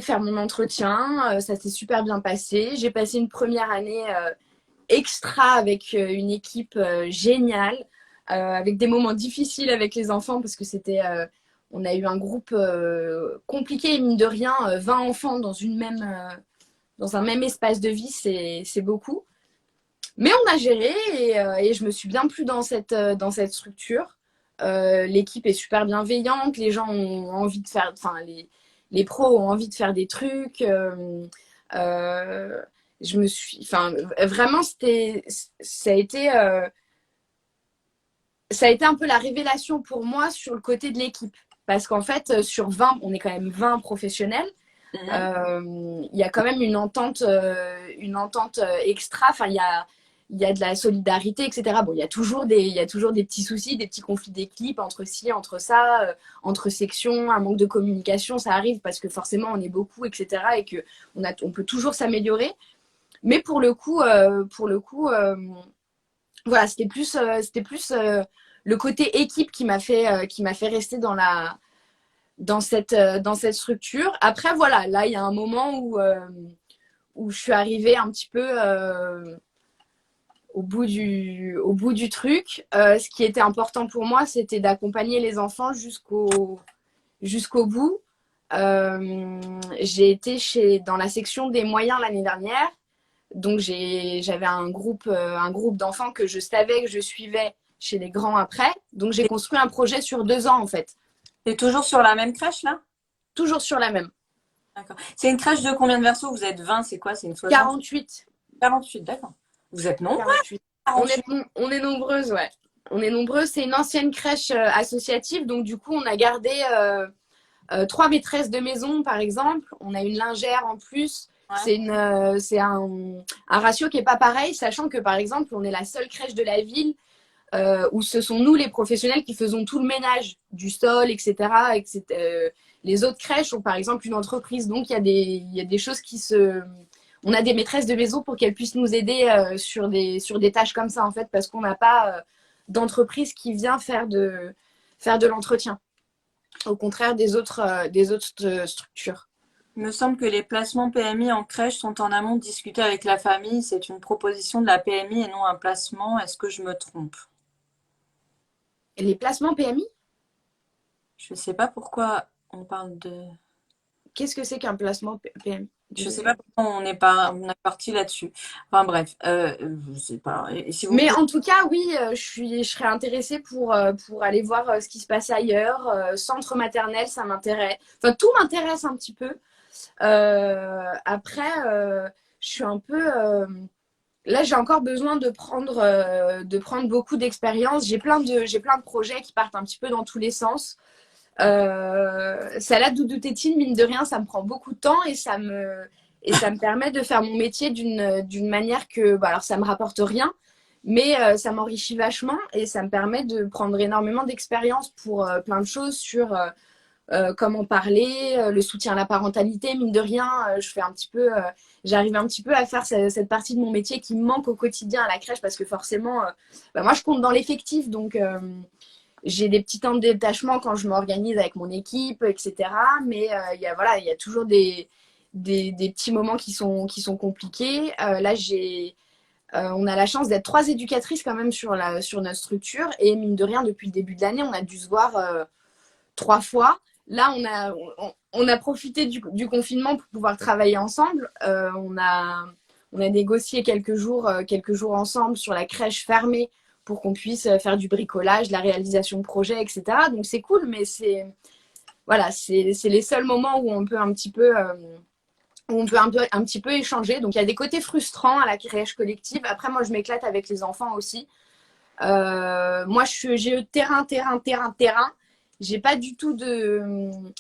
faire mon entretien, ça s'est super bien passé. J'ai passé une première année extra avec une équipe géniale, avec des moments difficiles avec les enfants parce que on a eu un groupe compliqué, mine de rien, 20 enfants dans un même espace de vie, c'est beaucoup. Mais on a géré et je me suis bien plu dans cette structure. L'équipe est super bienveillante, les gens ont envie de faire, enfin les pros ont envie de faire des trucs. Enfin vraiment ça a été un peu la révélation pour moi sur le côté de l'équipe. Parce qu'en fait, sur 20, on est quand même 20 professionnels. Il y a quand même une entente extra. Enfin, il y a de la solidarité, etc. Bon, il y a toujours des petits soucis, des petits conflits d'équipe entre ci, entre ça, entre sections, un manque de communication, ça arrive parce que forcément on est beaucoup, etc. Et que on peut toujours s'améliorer. Mais pour le coup, voilà, c'était plus le côté équipe qui m'a fait rester dans cette structure. Après, voilà, là, il y a un moment où je suis arrivée un petit peu au bout du truc. Ce qui était important pour moi, c'était d'accompagner les enfants jusqu'au bout. J'ai été dans la section des moyens l'année dernière. Donc, j'avais un groupe d'enfants que je savais que je suivais chez les grands après. Donc, j'ai construit un projet sur 2 ans, en fait. T'es toujours sur la même crèche, là? Toujours sur la même. D'accord. C'est une crèche de combien de versos? Vous êtes 20, c'est quoi? C'est une 60? 48. 48, d'accord. Vous êtes nombreux? 48. 48. On est nombreuses, ouais. On est nombreuses. C'est une ancienne crèche associative. Donc, du coup, on a gardé 3 maîtresses de maison, par exemple. On a une lingère en plus. Ouais. C'est un ratio qui n'est pas pareil, sachant que, par exemple, on est la seule crèche de la ville où ce sont nous, les professionnels, qui faisons tout le ménage du sol, etc. Les autres crèches ont, par exemple, une entreprise. Donc, il y a des choses on a des maîtresses de maison pour qu'elles puissent nous aider sur des tâches comme ça, en fait, parce qu'on n'a pas d'entreprise qui vient faire de l'entretien. au contraire des autres structures. Il me semble que les placements PMI en crèche sont en amont discutés avec la famille. C'est une proposition de la PMI et non un placement. Est-ce que je me trompe? Et les placements PMI? Je ne sais pas pourquoi on parle de... Qu'est-ce que c'est qu'un placement PMI? Je ne sais pas pourquoi on est parti là-dessus. Enfin bref, je ne sais pas. Et si vous Mais en tout cas, oui, je serais intéressée pour aller voir ce qui se passe ailleurs. Centre maternel, ça m'intéresse. Enfin, tout m'intéresse un petit peu. Après, je suis un peu... Là, j'ai encore besoin de prendre beaucoup d'expérience. J'ai plein de projets qui partent un petit peu dans tous les sens. Salade Doudou Tétine, mine de rien, ça me prend beaucoup de temps et ça me permet de faire mon métier d'une manière que, bah, alors ça me rapporte rien, mais ça m'enrichit vachement et ça me permet de prendre énormément d'expérience pour plein de choses sur comment parler, le soutien à la parentalité, mine de rien, j'arrive un petit peu à faire cette partie de mon métier qui me manque au quotidien à la crèche parce que forcément, bah, moi je compte dans l'effectif, donc j'ai des petits temps de détachement quand je m'organise avec mon équipe, etc. Mais il y a toujours des petits moments qui sont compliqués. Là, on a la chance d'être 3 éducatrices quand même sur notre structure. Et mine de rien, depuis le début de l'année, on a dû se voir 3 fois. Là, on a profité du confinement pour pouvoir travailler ensemble. On a négocié quelques jours ensemble sur la crèche fermée pour qu'on puisse faire du bricolage, de la réalisation de projets, etc. Donc c'est cool, mais c'est les seuls moments où on peut un petit peu échanger. Donc il y a des côtés frustrants à la crèche collective. Après, moi, je m'éclate avec les enfants aussi. Moi, j'ai terrain. J'ai pas du tout de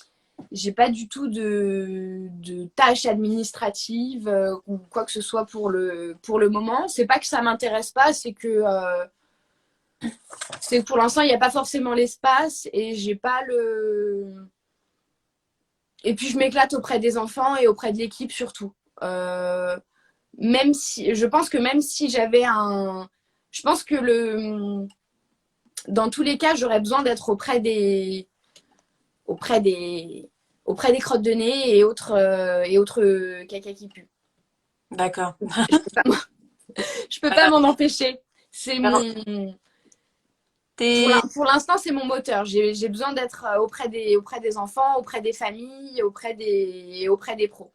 tâches administratives ou quoi que ce soit pour le moment. C'est pas que ça m'intéresse pas, c'est que pour l'instant, il n'y a pas forcément l'espace et j'ai pas le. Et puis, je m'éclate auprès des enfants et auprès de l'équipe surtout. Je pense que même si j'avais un. Je pense que dans tous les cas, j'aurais besoin d'être auprès des crottes de nez et autres caca qui puent. D'accord. Je peux pas m'en empêcher. C'est mon. Pour l'instant, c'est mon moteur. J'ai besoin d'être auprès des enfants, auprès des familles, auprès des pros.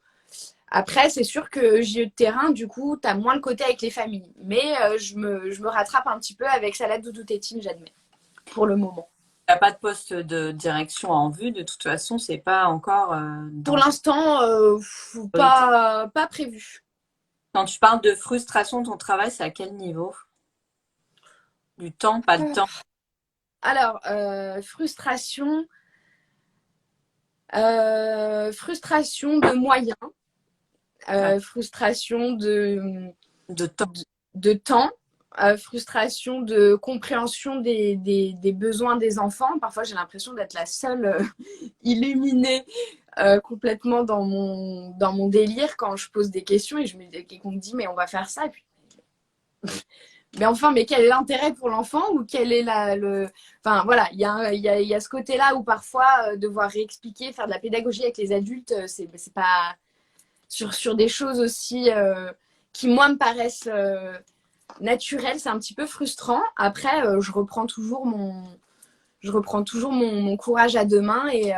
Après, c'est sûr que j'ai de terrain, du coup, tu as moins le côté avec les familles. Mais je me rattrape un petit peu avec Salade Doudou Tétine, j'admets, pour le moment. Il n'y a pas de poste de direction en vue, de toute façon, c'est pas encore... Pour l'instant, pas prévu. Quand tu parles de frustration de ton travail, c'est à quel niveau? Du temps, pas de temps? Alors, frustration de moyens, frustration de temps, frustration de compréhension des besoins des enfants. Parfois, j'ai l'impression d'être la seule illuminée complètement dans mon délire quand je pose des questions et qu'on me dit mais on va faire ça. Et puis, mais enfin, mais quel est l'intérêt pour l'enfant ou quel est Enfin, voilà, il y a ce côté-là où parfois, devoir réexpliquer, faire de la pédagogie avec les adultes, c'est pas... Sur des choses aussi qui, moi, me paraissent naturelles, c'est un petit peu frustrant. Après, je reprends toujours mon courage à deux mains et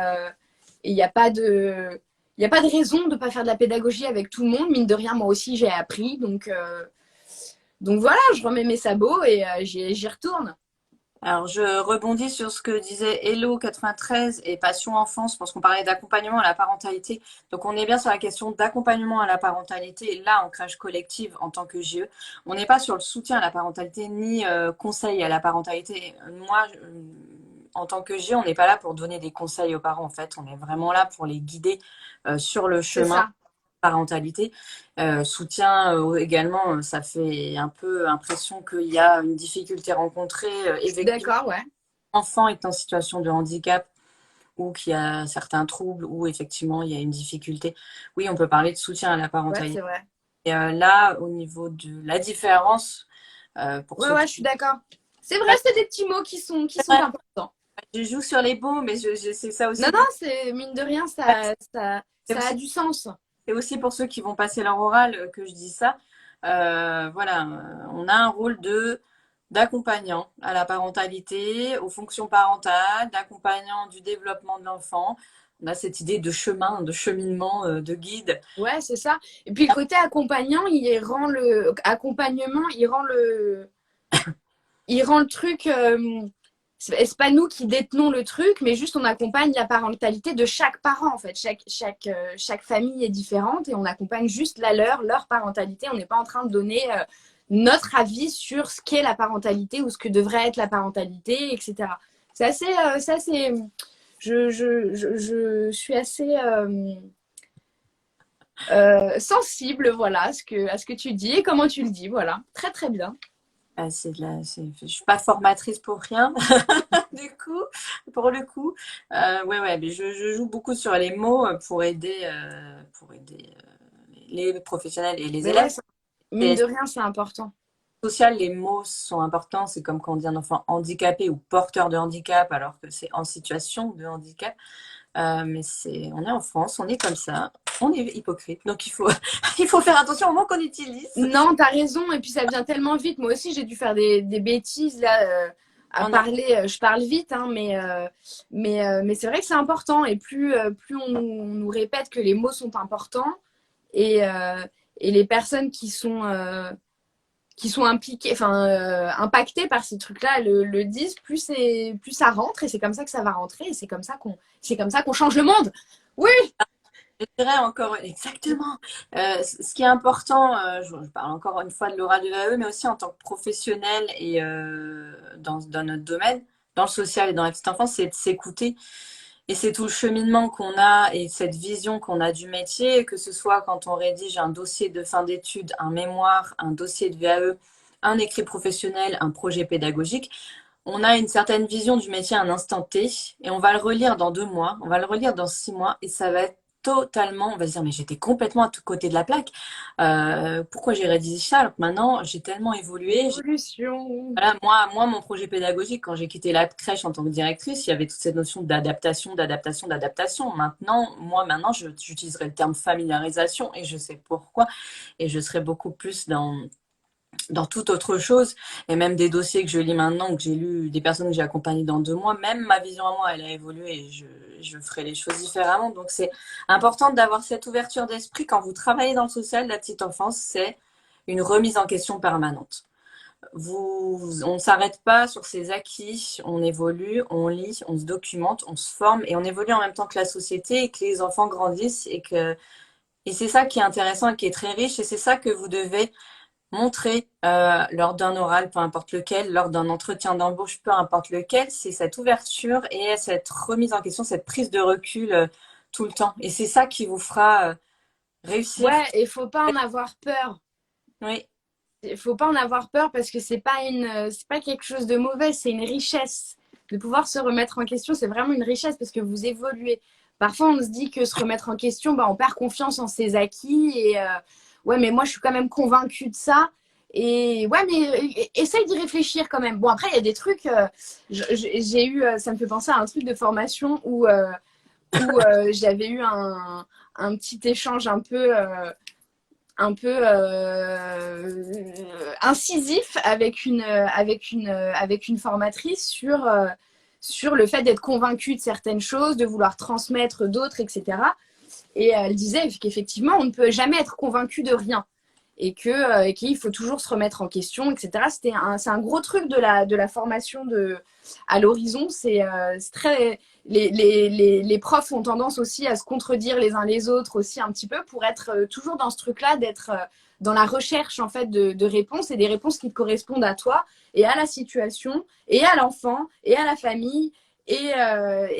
il n'y a pas de... Il n'y a pas de raison de ne pas faire de la pédagogie avec tout le monde. Mine de rien, moi aussi, j'ai appris. Donc voilà, je remets mes sabots et j'y retourne. Alors, je rebondis sur ce que disait Hello93 et Passion Enfance, parce qu'on parlait d'accompagnement à la parentalité. Donc, on est bien sur la question d'accompagnement à la parentalité, là, en crèche collective, en tant que GE. On n'est pas sur le soutien à la parentalité, ni conseil à la parentalité. Moi, en tant que GE, on n'est pas là pour donner des conseils aux parents, en fait. On est vraiment là pour les guider sur le chemin parentalité. Soutien également, ça fait un peu impression qu'il y a une difficulté rencontrée. D'accord, ouais. Enfant est en situation de handicap ou qu'il y a certains troubles ou effectivement il y a une difficulté. Oui, on peut parler de soutien à la parentalité. Ouais, Et c'est vrai. là, au niveau de la différence, je suis d'accord. C'est vrai, c'est des petits mots qui sont importants. Je joue sur les mots, mais c'est ça Non, aussi. non, c'est mine de rien, ça a du sens. C'est aussi pour ceux qui vont passer leur oral que je dis ça. Voilà, on a un rôle d'accompagnant à la parentalité, aux fonctions parentales, d'accompagnant du développement de l'enfant. On a cette idée de chemin, de cheminement, de guide. Ouais, c'est ça. Et puis le côté accompagnant, il rend le truc. C'est pas nous qui détenons le truc, mais juste on accompagne la parentalité de chaque parent en fait. Chaque famille est différente et on accompagne juste leur parentalité. On n'est pas en train de donner notre avis sur ce qu'est la parentalité ou ce que devrait être la parentalité, etc. C'est assez. Je suis assez sensible, voilà, à ce que tu dis et comment tu le dis, voilà. Très très bien. Je suis pas formatrice pour rien, du coup, pour le coup. Ouais, mais je joue beaucoup sur les mots pour aider les professionnels et les Mais ouais, élèves. mine de rien, c'est important. Social, les mots sont importants. C'est comme quand on dit un enfant handicapé ou porteur de handicap, alors que c'est en situation de handicap. Mais on est en France, on est comme ça, on est hypocrite. Donc il faut faire attention au mot qu'on utilise. Non, t'as raison. Et puis ça vient tellement vite. Moi aussi, j'ai dû faire des bêtises là à parler. Je parle vite, hein, mais c'est vrai que c'est important. Et plus on nous répète que les mots sont importants et les personnes qui sont impliquées, enfin impactées par ces trucs-là le disent, plus ça rentre et c'est comme ça que ça va rentrer et c'est comme ça qu'on change le monde. Oui. Je dirais encore exactement. Ce qui est important, je parle encore une fois de l'oral de l'AE, mais aussi en tant que professionnel et dans notre domaine, dans le social et dans la petite enfance, c'est de s'écouter. Et c'est tout le cheminement qu'on a et cette vision qu'on a du métier, que ce soit quand on rédige un dossier de fin d'études, un mémoire, un dossier de VAE, un écrit professionnel, un projet pédagogique. On a une certaine vision du métier à un instant T et on va le relire dans 2 mois, on va le relire dans 6 mois et ça va être totalement, on va se dire mais j'étais complètement à tout côté de la plaque. Pourquoi j'ai rédigé ça alors que maintenant j'ai tellement évolué. Évolution. Voilà, moi, mon projet pédagogique, quand j'ai quitté la crèche en tant que directrice, il y avait toute cette notion d'adaptation, d'adaptation, d'adaptation. Maintenant, j'utiliserai le terme familiarisation et je sais pourquoi. Et je serai beaucoup plus dans toute autre chose. Et même des dossiers que je lis maintenant, que j'ai lu, des personnes que j'ai accompagnées dans 2 mois, même ma vision à moi, elle a évolué et je ferai les choses différemment. Donc, c'est important d'avoir cette ouverture d'esprit quand vous travaillez dans le social de la petite enfance, c'est une remise en question permanente. On ne s'arrête pas sur ses acquis, on évolue, on lit, on se documente, on se forme et on évolue en même temps que la société et que les enfants grandissent et c'est ça qui est intéressant et qui est très riche et c'est ça que vous devez montrer lors d'un oral, peu importe lequel, lors d'un entretien d'embauche, peu importe lequel, c'est cette ouverture et cette remise en question, cette prise de recul tout le temps. Et c'est ça qui vous fera réussir. Ouais, et faut pas en avoir peur. Oui. Il faut pas en avoir peur parce que c'est pas quelque chose de mauvais, c'est une richesse. De pouvoir se remettre en question, c'est vraiment une richesse parce que vous évoluez. Parfois, on se dit que se remettre en question, bah, on perd confiance en ses acquis et ouais, mais moi, je suis quand même convaincue de ça. Et ouais, mais essaye d'y réfléchir quand même. Bon, après, il y a des trucs. J'ai eu, ça me fait penser à un truc de formation où j'avais eu un petit échange un peu incisif avec une formatrice sur le fait d'être convaincue de certaines choses, de vouloir transmettre d'autres, etc. Et elle disait qu'effectivement, on ne peut jamais être convaincu de rien et qu'il faut toujours se remettre en question, etc. C'est un gros truc de la formation à l'horizon. C'est très... Les profs ont tendance aussi à se contredire les uns les autres aussi un petit peu pour être toujours dans ce truc-là, d'être dans la recherche en fait de réponses et des réponses qui te correspondent à toi et à la situation et à l'enfant et à la famille et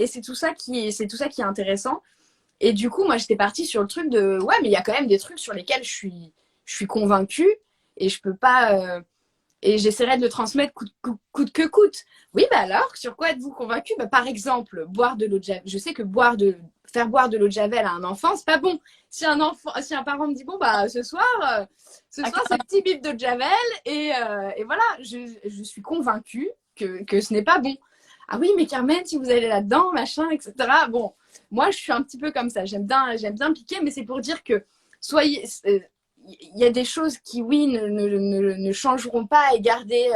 c'est tout ça qui est intéressant. Et du coup, moi, j'étais partie sur le truc de ouais, mais il y a quand même des trucs sur lesquels je suis convaincue et je peux pas et j'essaierai de le transmettre coûte que coûte. Oui, bah alors, sur quoi êtes-vous convaincu? Bah, par exemple, boire de l'eau de javel. Je sais que faire boire de l'eau de javel à un enfant, c'est pas bon. Si un parent me dit bon bah ce soir c'est petit bip de javel et voilà, je suis convaincue que ce n'est pas bon. ah oui, mais Carmen, si vous allez là-dedans, machin, etc. Bon, moi, je suis un petit peu comme ça. J'aime bien piquer, mais c'est pour dire que soyez, il y a des choses qui, oui, ne changeront pas et garder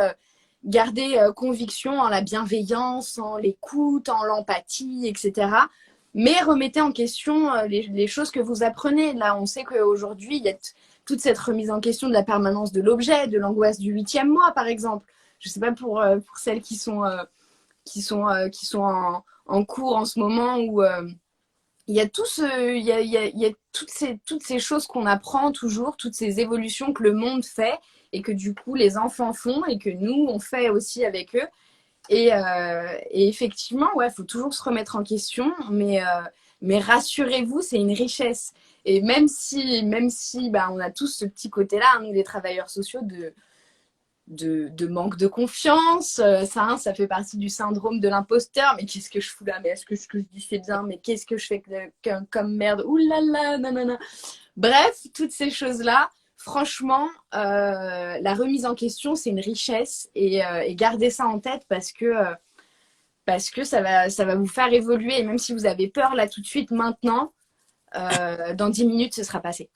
conviction en la bienveillance, en l'écoute, en l'empathie, etc. Mais remettez en question les choses que vous apprenez. Là, on sait qu'aujourd'hui, il y a toute cette remise en question de la permanence de l'objet, de l'angoisse du 8e mois, par exemple. Je ne sais pas pour celles qui sont en cours en ce moment où il y a il y a toutes ces choses qu'on apprend toujours, toutes ces évolutions que le monde fait et que du coup les enfants font et que nous on fait aussi avec eux. Et effectivement, ouais, faut toujours se remettre en question, mais rassurez-vous, c'est une richesse. Et même si bah, on a tous ce petit côté-là, hein, nous les travailleurs sociaux, de manque de confiance. Ça fait partie du syndrome de l'imposteur. Mais qu'est-ce que je fous là? Mais est-ce que ce que je dis c'est bien? Mais qu'est-ce que je fais comme merde? Ouh là là, nanana. Bref, toutes ces choses-là, franchement, la remise en question, c'est une richesse. Et gardez ça en tête parce que ça va vous faire évoluer. Et même si vous avez peur là tout de suite, maintenant, dans 10 minutes, ce sera passé.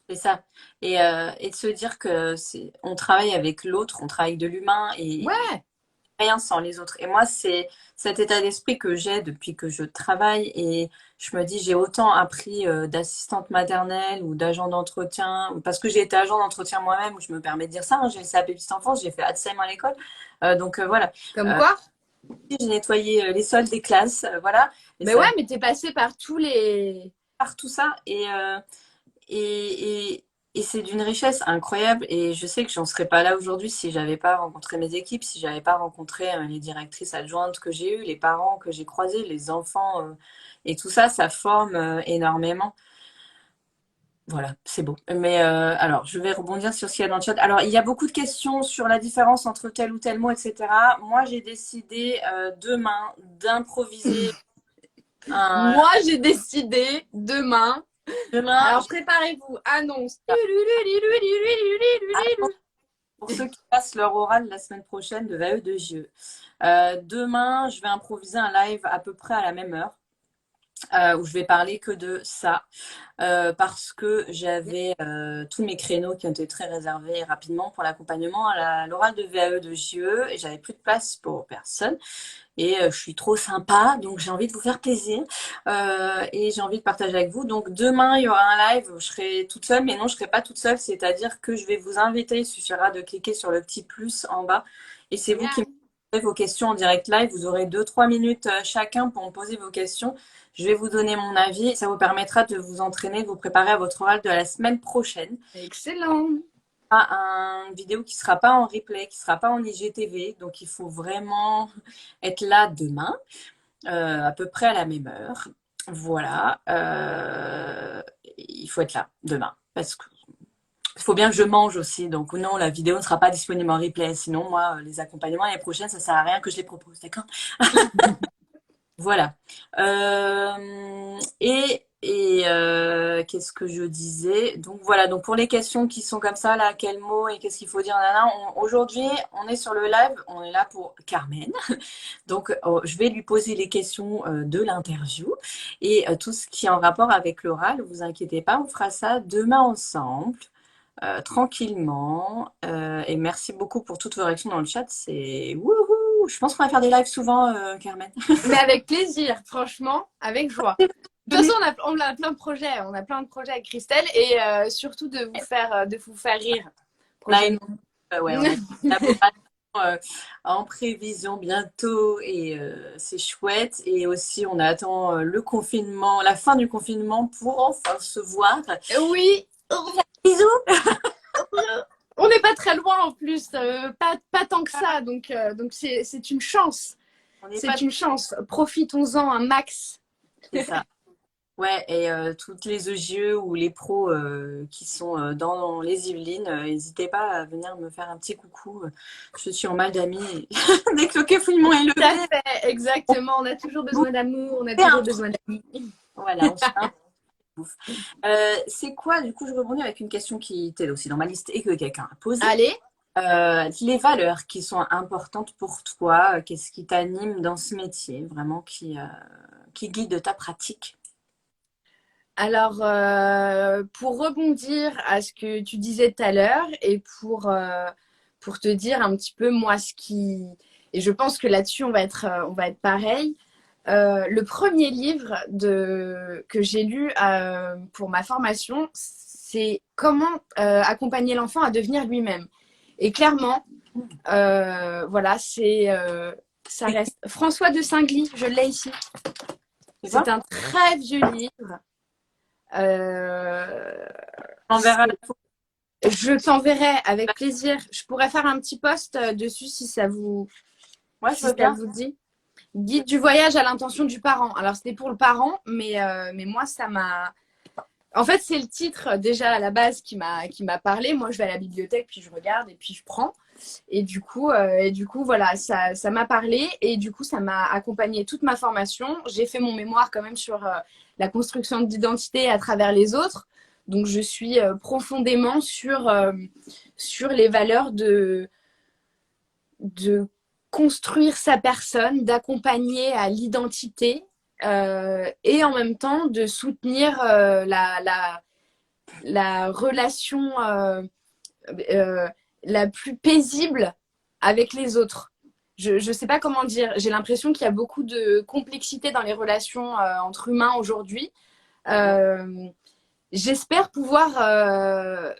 C'est ça. Et de se dire que on travaille avec l'autre, on travaille de l'humain et Ouais. rien sans les autres. Et moi, c'est cet état d'esprit que j'ai depuis que je travaille. Et je me dis, j'ai autant appris d'assistante maternelle ou d'agent d'entretien, parce que j'ai été agent d'entretien moi-même, où je me permets de dire ça. Hein, j'ai le CAP petite enfance, j'ai fait ATSEM à l'école. Donc voilà. Comme quoi? J'ai nettoyé les sols des classes, voilà. Et Mais ça, ouais, mais t'es passé par tous les... par tout ça. Et, et c'est d'une richesse incroyable. Et je sais que j'en serais pas là aujourd'hui si j'avais pas rencontré mes équipes, si j'avais pas rencontré les directrices adjointes que j'ai eues, les parents que j'ai croisés, les enfants. Et tout ça, ça forme énormément. Voilà, c'est beau. Mais alors, je vais rebondir sur ce qu'il y a dans le chat. Alors, il y a beaucoup de questions sur la différence entre tel ou tel mot, etc. Moi, j'ai décidé demain d'improviser un... Moi, j'ai décidé demain. Demain, Alors, préparez-vous. Annonce. pour ceux qui passent leur oral la semaine prochaine de VAE de JE. Demain, je vais improviser un live à peu près à la même heure. Où je vais parler que de ça parce que j'avais tous mes créneaux qui ont été très réservés rapidement pour l'accompagnement à l'oral de VAE de JE et j'avais plus de place pour personne et je suis trop sympa donc j'ai envie de vous faire plaisir et j'ai envie de partager avec vous. Donc demain il y aura un live où je serai toute seule, mais non, je serai pas toute seule, c'est-à-dire que je vais vous inviter. Il suffira de cliquer sur le petit plus en bas et c'est vous qui me posez vos questions en direct live. Vous aurez 2-3 minutes chacun pour me poser vos questions. Je vais vous donner mon avis. Ça vous permettra de vous entraîner, de vous préparer à votre oral de la semaine prochaine. Excellent. Une vidéo qui ne sera pas en replay, qui ne sera pas en IGTV. Donc, il faut vraiment être là demain, à peu près à la même heure. Voilà. Il faut être là demain. Parce que il faut bien que je mange aussi. Donc, non, la vidéo ne sera pas disponible en replay. Sinon, moi, les accompagnements l'année prochaine, ça ne sert à rien que je les propose. D'accord? Voilà. Qu'est-ce que je disais? Donc voilà, donc pour les questions qui sont comme ça, là, quel mot et qu'est-ce qu'il faut dire? Aujourd'hui, on est sur le live, on est là pour Carmen. Donc je vais lui poser les questions de l'interview et tout ce qui est en rapport avec l'oral, vous inquiétez pas, on fera ça demain ensemble. Tranquillement. Et merci beaucoup pour toutes vos réactions dans le chat. C'est wouhou! Je pense qu'on va faire des lives souvent, Carmen. Mais avec plaisir, franchement, avec joie. De toute façon, on a plein de projets. On a plein de projets avec Christelle et surtout de vous faire rire. Ouais, on a une collaboration, en prévision bientôt et c'est chouette. Et aussi, on attend le confinement, la fin du confinement pour enfin se voir. Oui. Bisous. On n'est pas très loin en plus, pas tant que ça, donc c'est une chance. C'est une chance. Profitons-en un max. C'est ça. Ouais, et toutes les EGE ou les pros qui sont dans les Yvelines, n'hésitez pas à venir me faire un petit coucou. Je suis en mal d'amis. Dès que le confinement est levé. Tout à fait, exactement. On a toujours besoin d'amour, on a toujours besoin d'amis. Voilà, on se fait un c'est quoi, du coup, je rebondis avec une question qui était aussi dans ma liste et que quelqu'un a posée. Allez. Les valeurs qui sont importantes pour toi, qu'est-ce qui t'anime dans ce métier, vraiment qui guide ta pratique? Alors, pour rebondir à ce que tu disais tout à l'heure et pour te dire un petit peu moi ce qui... Et je pense que là-dessus, on va être pareil. Le premier livre que j'ai lu pour ma formation, c'est Comment accompagner l'enfant à devenir lui-même. Et clairement, voilà, ça reste François de Singly, je l'ai ici. C'est C'est ça? un très vieux livre. Euh, On verra la photo. je t'enverrai avec plaisir. Je pourrais faire un petit post dessus Ouais, je si veux ça bien. vous dit. Guide du voyage à l'intention du parent. Alors, c'était pour le parent, mais moi, ça m'a. En fait, c'est le titre déjà à la base qui m'a parlé. Moi, je vais à la bibliothèque, puis je regarde et puis je prends. Et du coup voilà, ça m'a parlé et du coup, ça m'a accompagné toute ma formation. J'ai fait mon mémoire quand même sur la construction d'identité à travers les autres. Donc, je suis profondément sur les valeurs de construire sa personne, d'accompagner à l'identité et en même temps de soutenir la relation euh, la plus paisible avec les autres. Je ne sais pas comment dire. J'ai l'impression qu'il y a beaucoup de complexité dans les relations entre humains aujourd'hui. Euh, J'espère pouvoir,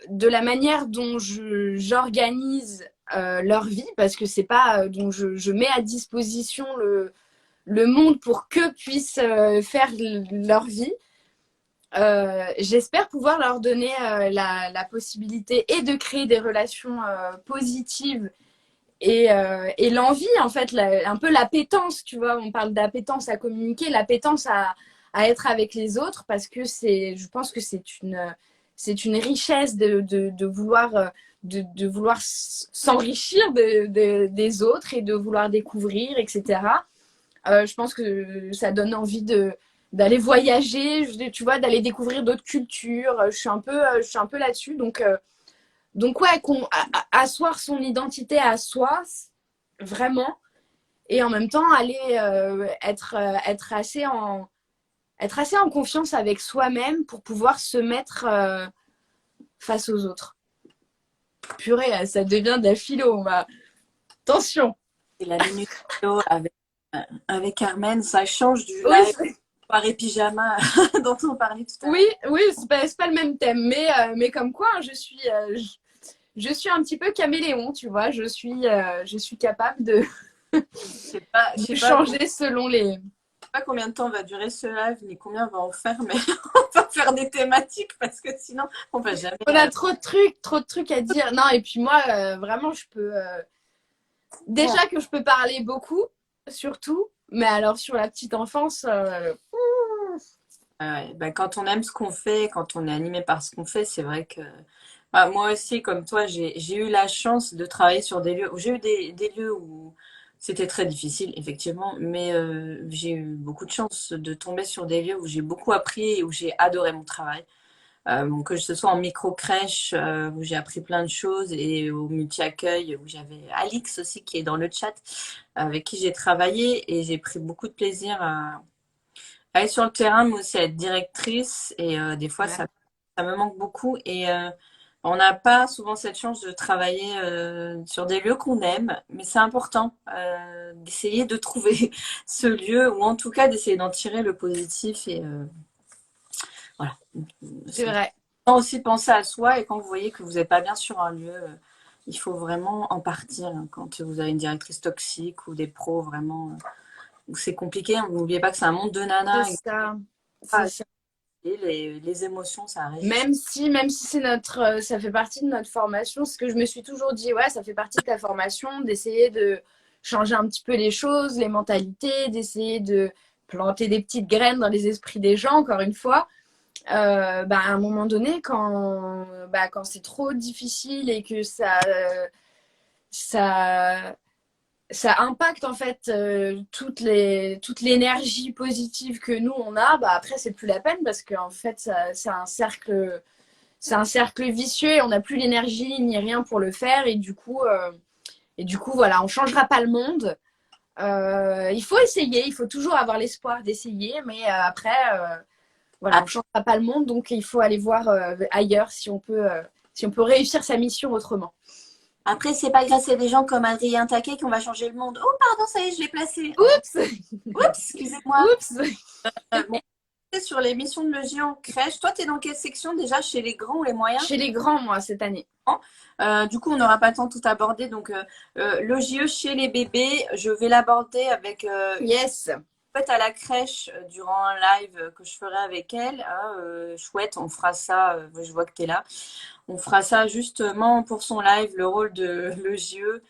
de la manière dont j'organise leur vie, parce que c'est pas dont je mets à disposition le monde pour qu'eux puissent faire leur vie. J'espère pouvoir leur donner la possibilité et de créer des relations positives et l'envie, en fait, un peu l'appétence, tu vois, on parle d'appétence à communiquer, l'appétence à être avec les autres, parce que je pense que c'est une richesse de vouloir, de vouloir s'enrichir des autres et de vouloir découvrir, etc. Je pense que ça donne envie d'aller voyager, tu vois, d'aller découvrir d'autres cultures. Je suis un peu là-dessus, donc ouais, asseoir son identité à soi, vraiment, et en même temps aller être assez en confiance avec soi-même pour pouvoir se mettre face aux autres. Purée, ça devient de la philo, attention. C'est la minute philo avec Carmen, ça change du Oui, live soirée pyjama dont on parlait tout à l'heure. oui, oui, c'est pas le même thème, mais comme quoi, je suis un petit peu caméléon, tu vois. Je suis capable Je sais de pas, changer selon les. pas combien de temps va durer ce live, ni combien on va en faire, mais on va faire des thématiques parce que sinon, on va jamais. On a trop de trucs à dire. Non, et puis moi, vraiment, je peux. Déjà que je peux parler beaucoup, surtout, mais alors sur la petite enfance. Ben, quand on aime ce qu'on fait, quand on est animé par ce qu'on fait, c'est vrai que bah, moi aussi, comme toi, j'ai eu la chance de travailler sur des lieux où j'ai eu des lieux où c'était très difficile, effectivement, mais j'ai eu beaucoup de chance de tomber sur des lieux où j'ai beaucoup appris et où j'ai adoré mon travail. Donc, que ce soit en micro-crèche, où j'ai appris plein de choses, et au multi-accueil, où j'avais Alix aussi qui est dans le chat, avec qui j'ai travaillé, et j'ai pris beaucoup de plaisir à aller sur le terrain, mais aussi à être directrice. Et des fois, Ouais. ça me manque beaucoup. Et on n'a pas souvent cette chance de travailler sur des lieux qu'on aime, mais c'est important d'essayer de trouver ce lieu, ou en tout cas d'essayer d'en tirer le positif. Et voilà. C'est vrai. Aussi penser à soi, et quand vous voyez que vous n'êtes pas bien sur un lieu, il faut vraiment en partir, hein. Quand vous avez une directrice toxique ou des pros vraiment où c'est compliqué, hein. N'oubliez pas que c'est un monde de C'est nanas. ça. C'est ça. Et les émotions, ça arrive. Même si c'est ça fait partie de notre formation, ce que je me suis toujours dit, ouais, ça fait partie de ta formation, d'essayer de changer un petit peu les choses, les mentalités, d'essayer de planter des petites graines dans les esprits des gens, encore une fois. À un moment donné, quand c'est trop difficile et que ça, ça impacte en fait toute l'énergie positive que nous on a, après c'est plus la peine parce qu'en fait c'est un cercle c'est un cercle vicieux et on n'a plus l'énergie ni rien pour le faire. Et du coup, voilà, on ne changera pas le monde. Il faut essayer, il faut toujours avoir l'espoir d'essayer, mais après, voilà, on ne changera pas le monde, donc il faut aller voir ailleurs si on peut réussir sa mission autrement. Après, c'est pas grâce à des gens comme Adrien Taquet qu'on va changer le monde. Oh, pardon, ça y est, je l'ai placé. Oups. Oups, excusez-moi. Oups. Bon, sur les missions de l'EGE en crèche, toi, tu es dans quelle section déjà, chez les grands ou les moyens? Chez les grands, moi, cette année. Du coup, on n'aura pas le temps de tout aborder. Donc, l'OJE chez les bébés, je vais l'aborder avec Yes. en fait, à la crèche, durant un live que je ferai avec elle. Chouette, on fera ça. Je vois que tu es là. On fera ça justement pour son live, le rôle de l'OJE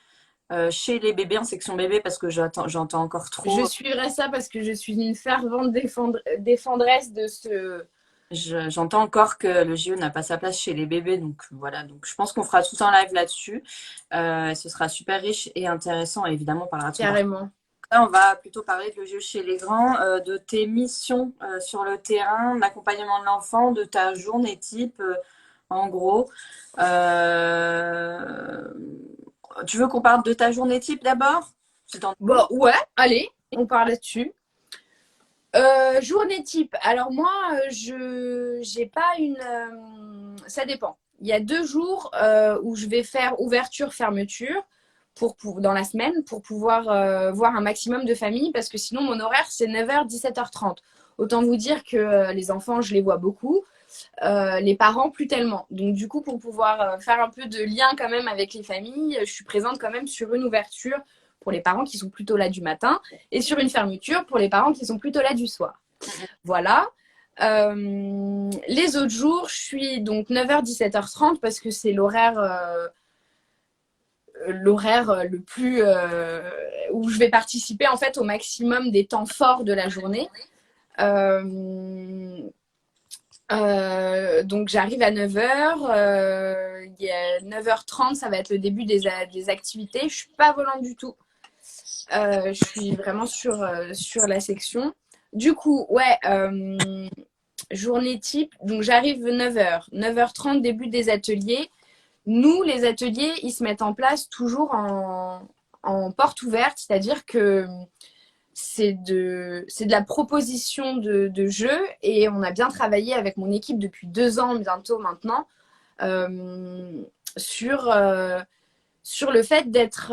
chez les bébés en section bébé, parce que j'entends encore trop. Je suivrai ça parce que je suis une fervente défendresse de ce... J'entends encore que le JO n'a pas sa place chez les bébés, donc voilà. Donc je pense qu'on fera tout un live là-dessus. Ce sera super riche et intéressant, évidemment, par rapport. Carrément. Là, on va plutôt parler de le JO chez les grands, de tes missions sur le terrain, d'accompagnement de l'enfant, de ta journée type, en gros. Tu veux qu'on parle de ta journée type d'abord? Bon, ouais, allez, on parle là-dessus. Journée type. Alors moi, j'ai pas une... ça dépend. Il y a 2 jours où je vais faire ouverture-fermeture dans la semaine pour pouvoir voir un maximum de familles parce que sinon mon horaire c'est 9h, 17h30. Autant vous dire que les enfants, je les vois beaucoup. Les parents, plus tellement. Donc du coup, pour pouvoir faire un peu de lien quand même avec les familles, je suis présente quand même sur une ouverture pour les parents qui sont plutôt là du matin et sur une fermeture pour les parents qui sont plutôt là du soir. Voilà. Les autres jours, je suis donc 9h, 17h30 parce que c'est l'horaire le plus où je vais participer en fait au maximum des temps forts de la journée. Donc j'arrive à 9h, 9h30 ça va être le début des activités. Je suis pas volante du tout. Je suis vraiment sur la section. Du coup, ouais, journée type. Donc j'arrive 9h, 9h30 début des ateliers. Nous, les ateliers, ils se mettent en place toujours en porte ouverte, c'est-à-dire que c'est de la proposition de jeu et on a bien travaillé avec mon équipe depuis 2 ans bientôt maintenant sur le fait d'être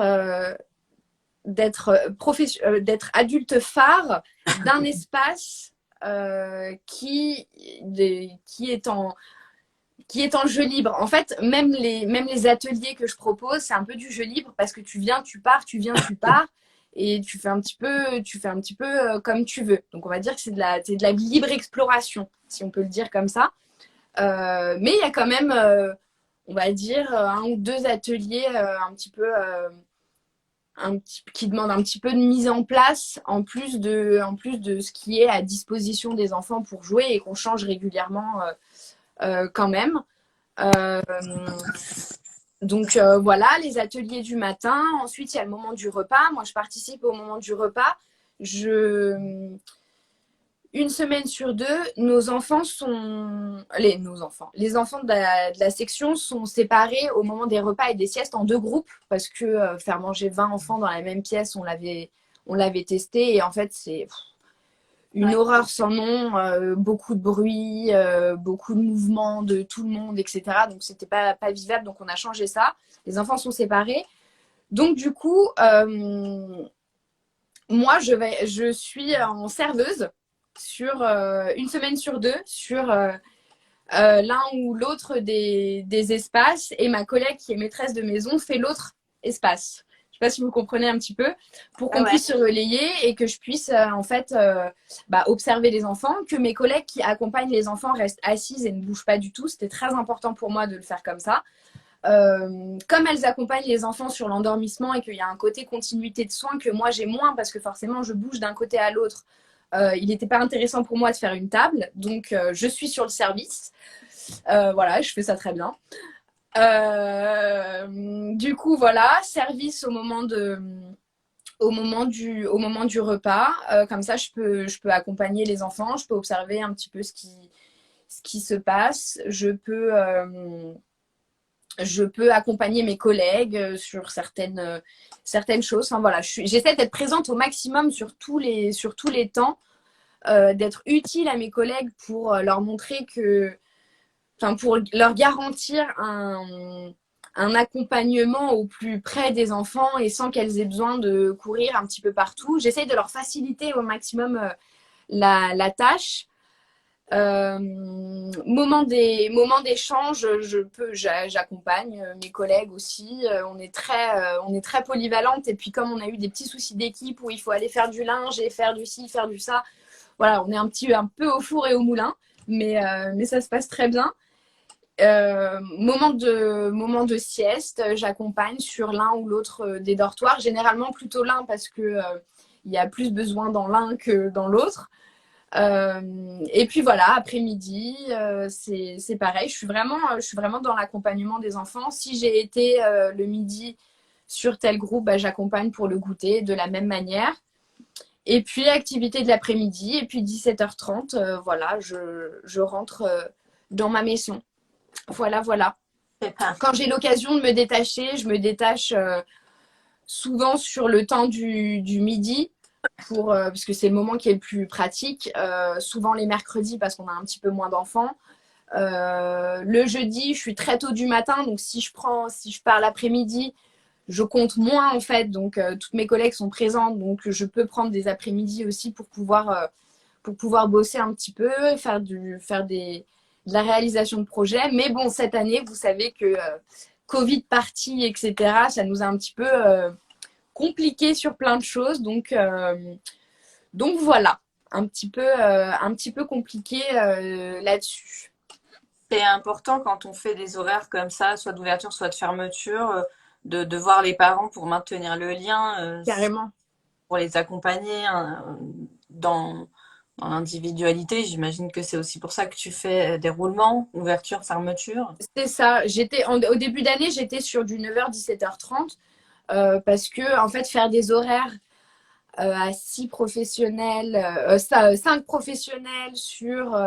adulte phare d'un espace qui est en jeu libre. En fait, même les ateliers que je propose, c'est un peu du jeu libre parce que tu viens, tu pars, tu viens, tu pars. Et tu fais un petit peu comme tu veux. Donc on va dire que c'est de la libre exploration, si on peut le dire comme ça. Mais il y a quand même, on va dire, 1 ou 2 ateliers qui demandent un petit peu de mise en place, en plus de ce qui est à disposition des enfants pour jouer et qu'on change régulièrement quand même. Donc voilà, les ateliers du matin. Ensuite, il y a le moment du repas. Moi, je participe au moment du repas. Une semaine sur 2, les enfants de la section sont séparés au moment des repas et des siestes en 2 groupes parce que faire manger 20 enfants dans la même pièce, on l'avait testé et en fait, c'est une horreur sans nom, beaucoup de bruit, beaucoup de mouvements de tout le monde, etc. Donc, c'était pas vivable. Donc, on a changé ça. Les enfants sont séparés. Donc, du coup, moi, je suis en serveuse sur 1 semaine sur 2 sur l'un ou l'autre des espaces. Et ma collègue qui est maîtresse de maison fait l'autre espace. Je ne sais pas si vous comprenez un petit peu, pour qu'on puisse se relayer et que je puisse observer les enfants, que mes collègues qui accompagnent les enfants restent assises et ne bougent pas du tout. C'était très important pour moi de le faire comme ça. Comme elles accompagnent les enfants sur l'endormissement et qu'il y a un côté continuité de soins que moi j'ai moins parce que forcément je bouge d'un côté à l'autre, il n'était pas intéressant pour moi de faire une table. Donc je suis sur le service. Voilà, je fais ça très bien. Du coup, voilà, service au moment du repas. Comme ça, je peux accompagner les enfants, je peux observer un petit peu ce ce qui se passe. Je peux accompagner mes collègues sur certaines choses. Enfin, voilà, j'essaie d'être présente au maximum sur tous les temps, d'être utile à mes collègues pour leur montrer pour leur garantir un accompagnement au plus près des enfants et sans qu'elles aient besoin de courir un petit peu partout. J'essaie de leur faciliter au maximum la tâche. Moment d'échange, j'accompagne mes collègues aussi. On est très polyvalente, et puis comme on a eu des petits soucis d'équipe où il faut aller faire du linge et faire du ci, faire du ça, voilà, on est un peu au four et au moulin, mais ça se passe très bien. Moment de sieste, j'accompagne sur l'un ou l'autre des dortoirs, généralement plutôt l'un parce que il y a plus besoin dans l'un que dans l'autre. Et puis voilà, après-midi, c'est pareil. Je suis vraiment dans l'accompagnement des enfants. Si j'ai été le midi sur tel groupe, bah, j'accompagne pour le goûter de la même manière. Et puis activité de l'après-midi, et puis 17h30, voilà, je rentre dans ma maison. Voilà. Quand j'ai l'occasion de me détacher, je me détache souvent sur le temps du midi, parce que c'est le moment qui est le plus pratique. Souvent les mercredis parce qu'on a un petit peu moins d'enfants. Le jeudi, je suis très tôt du matin, donc si je pars l'après-midi, je compte moins en fait. Donc toutes mes collègues sont présentes, donc je peux prendre des après-midi aussi pour pouvoir bosser un petit peu, faire de la réalisation de projets. Mais bon, cette année, vous savez que Covid parti, etc., ça nous a un petit peu compliqué sur plein de choses. Donc voilà, un petit peu compliqué là-dessus. C'est important quand on fait des horaires comme ça, soit d'ouverture, soit de fermeture, de voir les parents pour maintenir le lien, Carrément. pour les accompagner dans l'individualité. J'imagine que c'est aussi pour ça que tu fais des roulements, ouverture, fermeture. C'est ça. Au début d'année, j'étais sur du 9h-17h30 parce que, en fait, faire des horaires à 6 professionnels, 5 professionnels sur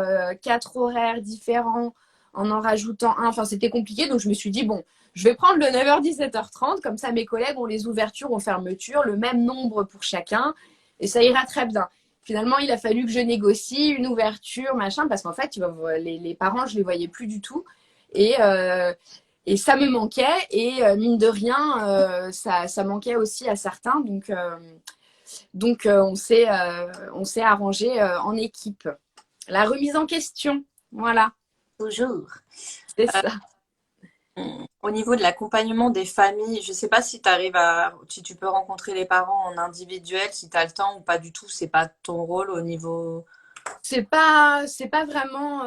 4 horaires différents en rajoutant un, enfin, c'était compliqué. Donc, je me suis dit, bon, je vais prendre le 9h-17h30, comme ça, mes collègues ont les ouvertures, ont fermetures, le même nombre pour chacun, et ça ira très bien. Finalement, il a fallu que je négocie une ouverture, machin, parce qu'en fait, les parents, je les voyais plus du tout. Et ça me manquait. Et mine de rien, ça manquait aussi à certains. Donc on s'est arrangé en équipe. La remise en question, voilà. Toujours. C'est ça. Au niveau de l'accompagnement des familles, je ne sais pas si tu peux rencontrer les parents en individuel, si tu as le temps ou pas du tout, c'est pas ton rôle au niveau. C'est pas vraiment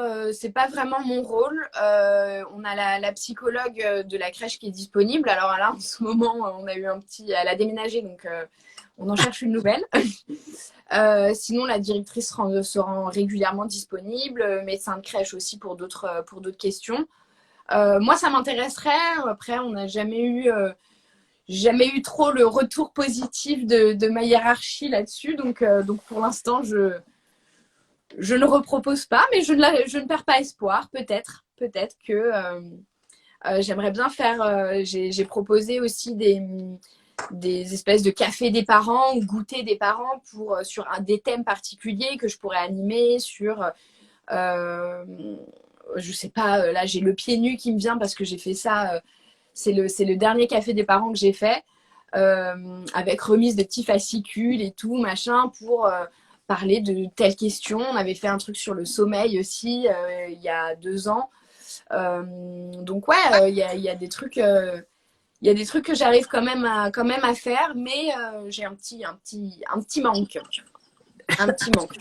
mon rôle. On a la psychologue de la crèche qui est disponible. Alors là, en ce moment, elle a déménagé, donc on en cherche une nouvelle. Sinon, la directrice se rend régulièrement disponible, médecin de crèche aussi pour d'autres questions. Moi, ça m'intéresserait. Après, on n'a jamais eu trop le retour positif de ma hiérarchie là-dessus. Donc pour l'instant, je ne repropose pas, mais je ne perds pas espoir. Peut-être que j'aimerais bien faire. J'ai proposé aussi des espèces de cafés des parents ou goûter des parents sur des thèmes particuliers que je pourrais animer sur. Je sais pas, là j'ai le pied nu qui me vient parce que j'ai fait ça. C'est le dernier café des parents que j'ai fait avec remise de petits fascicules et tout machin pour parler de telles questions. On avait fait un truc sur le sommeil aussi il y a 2 ans. Donc ouais, il y a des trucs. Il y a des trucs que j'arrive quand même à faire, mais j'ai un petit manque. Un petit manque.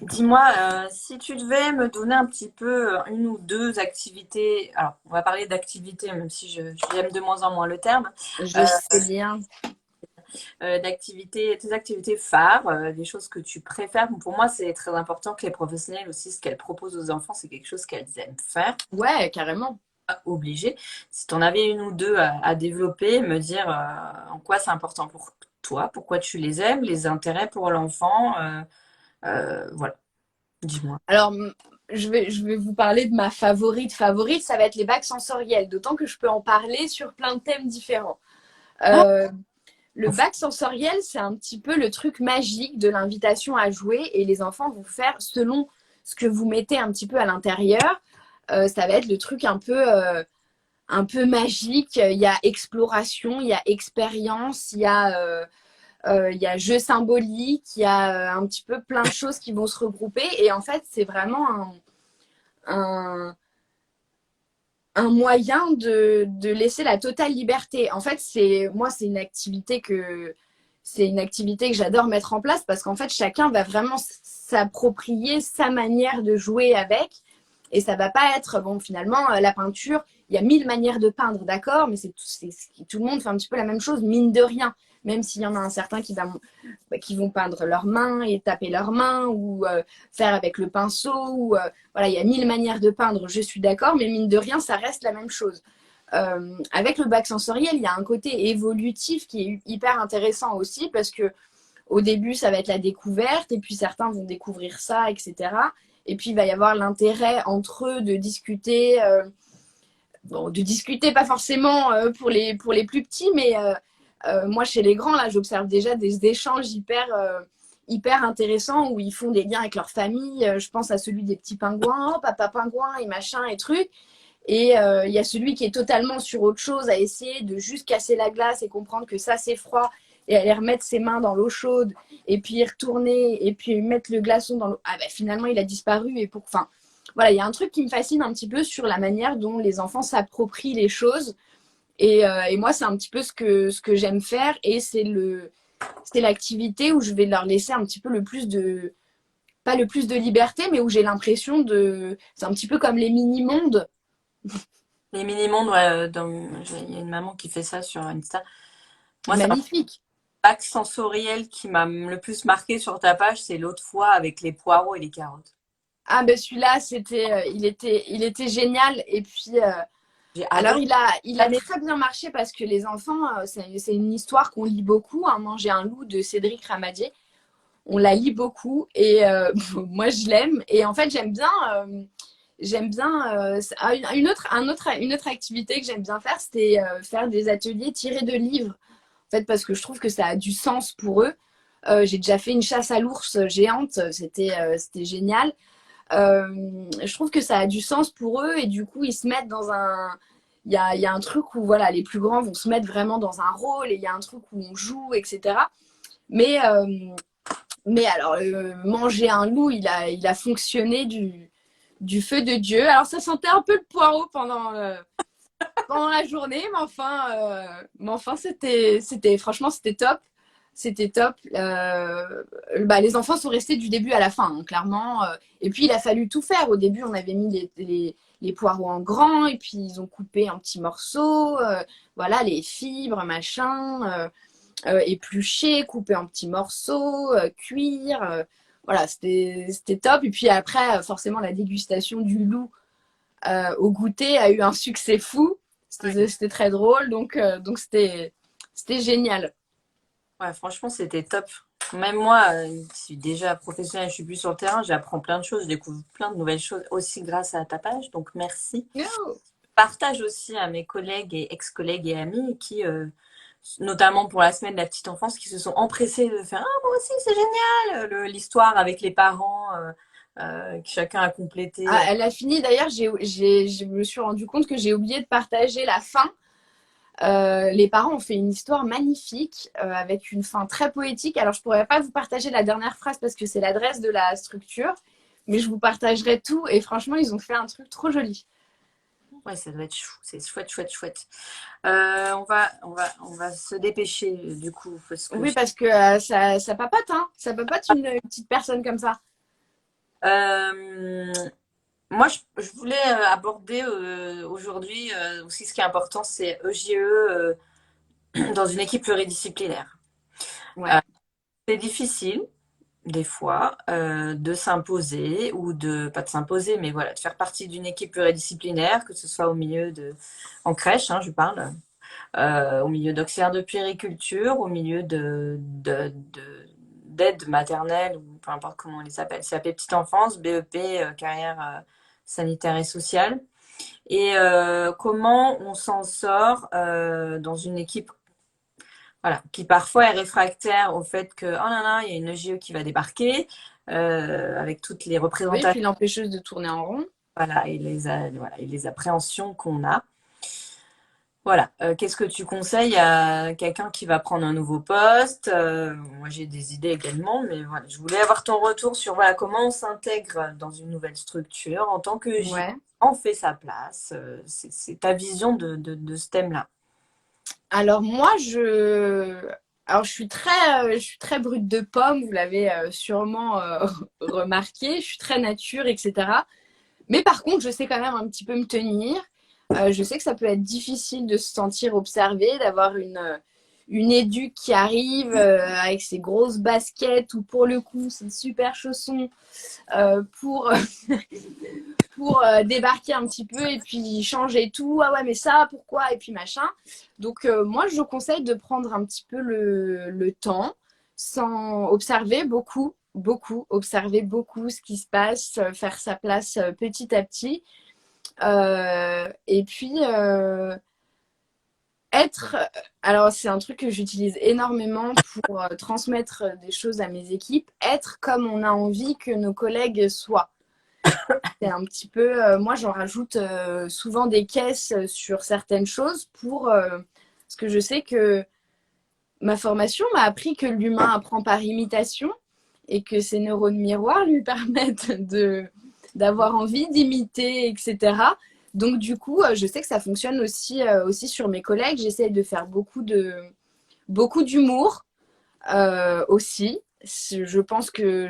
Dis-moi, si tu devais me donner un petit peu une ou deux activités, alors on va parler d'activités, même si j'aime de moins en moins le terme. Je sais bien. Tes activités phares, des choses que tu préfères. Pour moi, c'est très important que les professionnels aussi, ce qu'elles proposent aux enfants, c'est quelque chose qu'elles aiment faire. Ouais, carrément. Pas obligé. Si tu en avais une ou deux à développer, me dire en quoi c'est important pour toi, pourquoi tu les aimes, les intérêts pour l'enfant. Voilà, dis-moi. Alors, je vais vous parler de ma favorite. Favorite, ça va être les bacs sensoriels. D'autant que je peux en parler sur plein de thèmes différents. Le bac sensoriel, c'est un petit peu le truc magique de l'invitation à jouer et les enfants vont faire selon ce que vous mettez un petit peu à l'intérieur. Ça va être le truc un peu magique. Il y a exploration, il y a expérience, il y a jeu symbolique, il y a un petit peu plein de choses qui vont se regrouper. Et en fait, c'est vraiment un, un moyen de laisser la totale liberté. En fait, moi, c'est une activité que j'adore mettre en place parce qu'en fait, chacun va vraiment s'approprier sa manière de jouer avec. Et ça va pas être, bon, finalement, la peinture, il y a 1000 manières de peindre, d'accord, mais tout le monde fait un petit peu la même chose, mine de rien. Même s'il y en a un certain qui vont peindre leurs mains et taper leurs mains ou faire avec le pinceau. Voilà, il y a 1000 manières de peindre, je suis d'accord, mais mine de rien, ça reste la même chose. Avec le bac sensoriel, il y a un côté évolutif qui est hyper intéressant aussi parce que au début, ça va être la découverte et puis certains vont découvrir ça, etc. Et puis, il va y avoir l'intérêt entre eux de discuter, de discuter pas forcément pour les plus petits, mais moi, chez les grands, là, j'observe déjà des échanges hyper intéressants où ils font des liens avec leur famille. Je pense à celui des petits pingouins, oh, papa pingouin et machin et trucs. Et il y a celui qui est totalement sur autre chose, à essayer de juste casser la glace et comprendre que ça, c'est froid, et aller remettre ses mains dans l'eau chaude, et puis y retourner, et puis mettre le glaçon dans l'eau. Ah ben finalement, il a disparu. Enfin, voilà, il y a un truc qui me fascine un petit peu sur la manière dont les enfants s'approprient les choses. Et moi, c'est un petit peu ce que j'aime faire, et c'est l'activité où je vais leur laisser un petit peu pas le plus de liberté, mais où j'ai l'impression c'est un petit peu comme les mini-mondes. Les mini-mondes, ouais, il y a une maman qui fait ça sur Insta. Moi, c'est un Magnifique. bac sensoriel qui m'a le plus marqué sur ta page, c'est l'autre fois avec les poireaux et les carottes. Ah ben celui-là, il était génial. Et puis, J'ai alors adoré. il a très bien marché parce que les enfants, c'est une histoire qu'on lit beaucoup, hein, Manger un loup de Cédric Ramadier. On la lit beaucoup et moi je l'aime. Et en fait, j'aime bien une autre activité que j'aime bien faire, c'était faire des ateliers tirés de livres. En fait, parce que je trouve que ça a du sens pour eux. J'ai déjà fait une chasse à l'ours géante, c'était génial. Je trouve que ça a du sens pour eux et du coup, ils se mettent il y a un truc où voilà, les plus grands vont se mettre vraiment dans un rôle et il y a un truc où on joue, etc. Mais, euh, mais alors, manger un loup, il a fonctionné du feu de Dieu. Alors, ça sentait un peu le poireau pendant la journée, mais enfin franchement, c'était top. C'était top. Les enfants sont restés du début à la fin, hein, clairement. Et puis, il a fallu tout faire. Au début, on avait mis les poireaux en grand, et puis ils ont coupé en petits morceaux. Voilà, les fibres, machin, éplucher, couper en petits morceaux, cuire. Voilà, c'était top. Et puis après, forcément, la dégustation du loup au goûter a eu un succès fou. C'était très drôle, donc c'était génial. Ouais, franchement, c'était top. Même moi, je suis déjà professionnelle, je suis plus sur le terrain, j'apprends plein de choses, je découvre plein de nouvelles choses aussi grâce à ta page, donc merci. Oh. Je partage aussi à mes collègues et ex-collègues et amis qui, notamment pour la semaine de la petite enfance, qui se sont empressés de faire «Ah, moi aussi, c'est génial!» l'histoire avec les parents que chacun a complété. Ah, elle a fini d'ailleurs, je me suis rendu compte que j'ai oublié de partager la fin. Les parents ont fait une histoire magnifique avec une fin très poétique. Alors, je pourrais pas vous partager la dernière phrase parce que c'est l'adresse de la structure, mais je vous partagerai tout. Et franchement, ils ont fait un truc trop joli. Ouais, ça doit être chou, c'est chouette, chouette, chouette. On va se dépêcher du coup. Oui, parce que ça papote, hein. Ça papote une petite personne comme ça. Euh, Moi, je voulais aborder aujourd'hui aussi ce qui est important, c'est EJE dans une équipe pluridisciplinaire. Ouais. C'est difficile, des fois, de s'imposer ou pas de s'imposer, mais voilà, de faire partie d'une équipe pluridisciplinaire, que ce soit en crèche, hein, je parle, au milieu d'auxiliaires de puériculture, au milieu d'aide maternelle ou peu importe comment on les appelle, CAP petite enfance, BEP, carrière sanitaire et sociale. Et comment on s'en sort dans une équipe voilà, qui parfois est réfractaire au fait que, oh là là, il y a une EGE qui va débarquer avec toutes les Oui, représentations. puis l'empêcheuse de tourner en rond. Voilà, et les appréhensions qu'on a. Voilà, qu'est-ce que tu conseilles à quelqu'un qui va prendre un nouveau poste? Moi, j'ai des idées également, mais voilà, je voulais avoir ton retour sur voilà, comment on s'intègre dans une nouvelle structure en tant que J. Ouais. On fait sa place. C'est ta vision de ce thème-là. Alors moi, je suis très brute de pomme, vous l'avez sûrement remarqué. Je suis très nature, etc. Mais par contre, je sais quand même un petit peu me tenir. Je sais que ça peut être difficile de se sentir observé, d'avoir une éduque qui arrive avec ses grosses baskets ou pour le coup ses super chaussons pour débarquer un petit peu et puis changer tout. Ah ouais, mais ça, pourquoi? Et puis machin. Donc, moi, je conseille de prendre un petit peu le temps, sans observer beaucoup, observer beaucoup ce qui se passe, faire sa place petit à petit. Et puis, être. Alors, c'est un truc que j'utilise énormément pour transmettre des choses à mes équipes. Être comme on a envie que nos collègues soient. C'est un petit peu, moi j'en rajoute souvent des caisses sur certaines choses parce que je sais que ma formation m'a appris que l'humain apprend par imitation et que ses neurones miroirs lui permettent d'avoir envie d'imiter, etc. Donc du coup, je sais que ça fonctionne aussi sur mes collègues. J'essaie de faire beaucoup d'humour aussi. Je pense que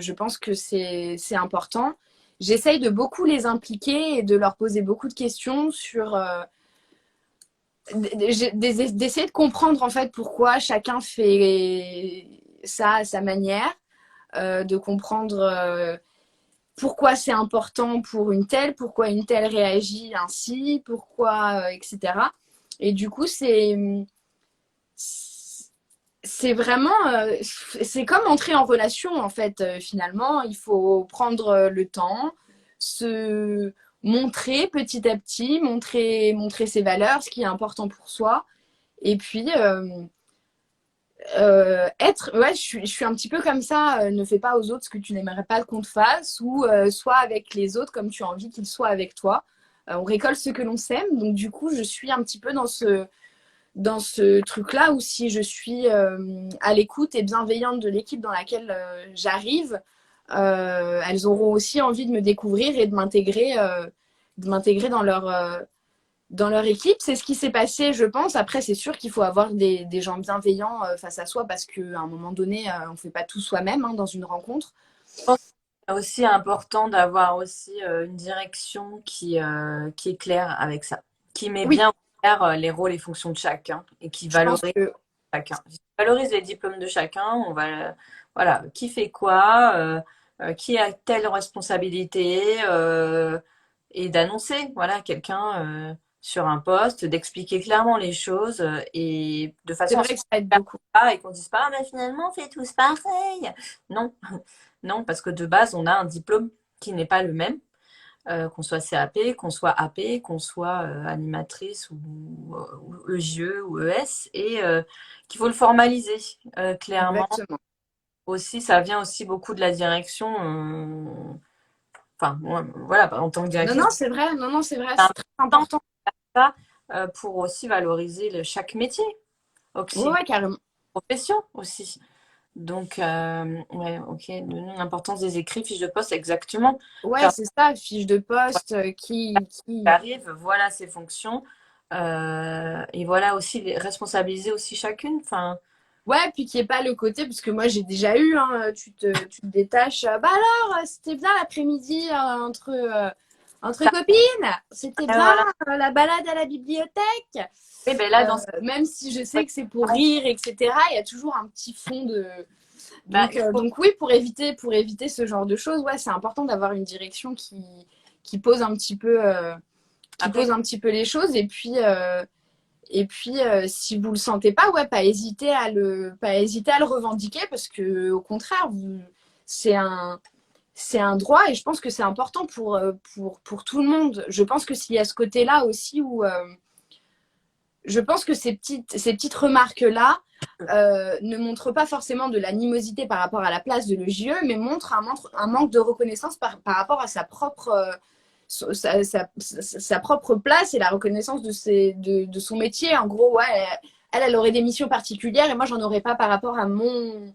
c'est important. J'essaye de beaucoup les impliquer et de leur poser beaucoup de questions sur d'essayer de comprendre en fait pourquoi chacun fait ça à sa manière, de comprendre pourquoi c'est important pour une telle, pourquoi une telle réagit ainsi, pourquoi, etc. Et du coup, c'est vraiment, c'est comme entrer en relation en fait. Finalement, il faut prendre le temps, se montrer petit à petit, montrer ses valeurs, ce qui est important pour soi, et puis être. Ouais, je suis un petit peu comme ça. Ne fais pas aux autres ce que tu n'aimerais pas qu'on te fasse, ou sois avec les autres comme tu as envie qu'ils soient avec toi. On récolte ce que l'on sème, donc du coup, je suis un petit peu dans ce truc-là où si je suis à l'écoute et bienveillante de l'équipe dans laquelle j'arrive, elles auront aussi envie de me découvrir et de m'intégrer dans leur équipe. C'est ce qui s'est passé, je pense. Après, c'est sûr qu'il faut avoir des gens bienveillants face à soi parce qu'à un moment donné, on ne fait pas tout soi-même dans une rencontre. Je pense que c'est aussi important d'avoir aussi une direction qui est claire avec ça, qui met Oui, bien en clair les rôles et fonctions de chacun et qui je pense valorise que chacun. Si on valorise les diplômes de chacun, on va voilà, qui fait quoi, qui a telle responsabilité et d'annoncer voilà quelqu'un sur un poste, d'expliquer clairement les choses et de c'est façon à ce vrai qu'on que ça aide ne perde beaucoup. pas et qu'on dise pas ah, mais finalement on fait tous pareil. Non, non parce que de base on a un diplôme qui n'est pas le même. Qu'on soit CAP, qu'on soit AP, qu'on soit animatrice ou EJE ou ES, et qu'il faut le formaliser clairement. Exactement. Aussi, ça vient aussi beaucoup de la direction. Enfin, moi, voilà, en tant que Non, directrice, non, c'est vrai. Non, non, c'est vrai. c'est C'est très important. important pour aussi valoriser chaque métier, Ouais, aussi, ouais, carrément. profession aussi. Donc, ouais, ok, donner l'importance des écrits, fiches de poste, exactement. Ouais, c'est ça, fiche de poste Arrive, voilà ses fonctions. Et voilà aussi responsabiliser aussi chacune. Enfin, Ouais, puis qu'il n'y ait pas le côté, parce que moi j'ai déjà eu, hein, tu te détaches. Bah alors, c'était bien l'après-midi entre copines, c'était bien voilà. la balade à la bibliothèque. Oui, ben là, dans ce Même si je sais que c'est pour rire, etc., il y a toujours un petit fond de. bah, Donc, donc oui, pour éviter ce genre de choses, ouais, c'est important d'avoir une direction qui pose un petit peu, après, les choses Et puis, si vous le sentez pas, ouais, pas hésiter à le revendiquer parce que, au contraire, c'est un droit et je pense que c'est important pour tout le monde. Je pense que s'il y a ce côté-là aussi où je pense que ces petites remarques-là ne montrent pas forcément de l'animosité par rapport à la place de l'EJE, mais montrent un manque de reconnaissance par rapport à sa propre place et la reconnaissance de son métier. En gros, ouais, elle aurait des missions particulières et moi, j'en aurais pas par rapport à mon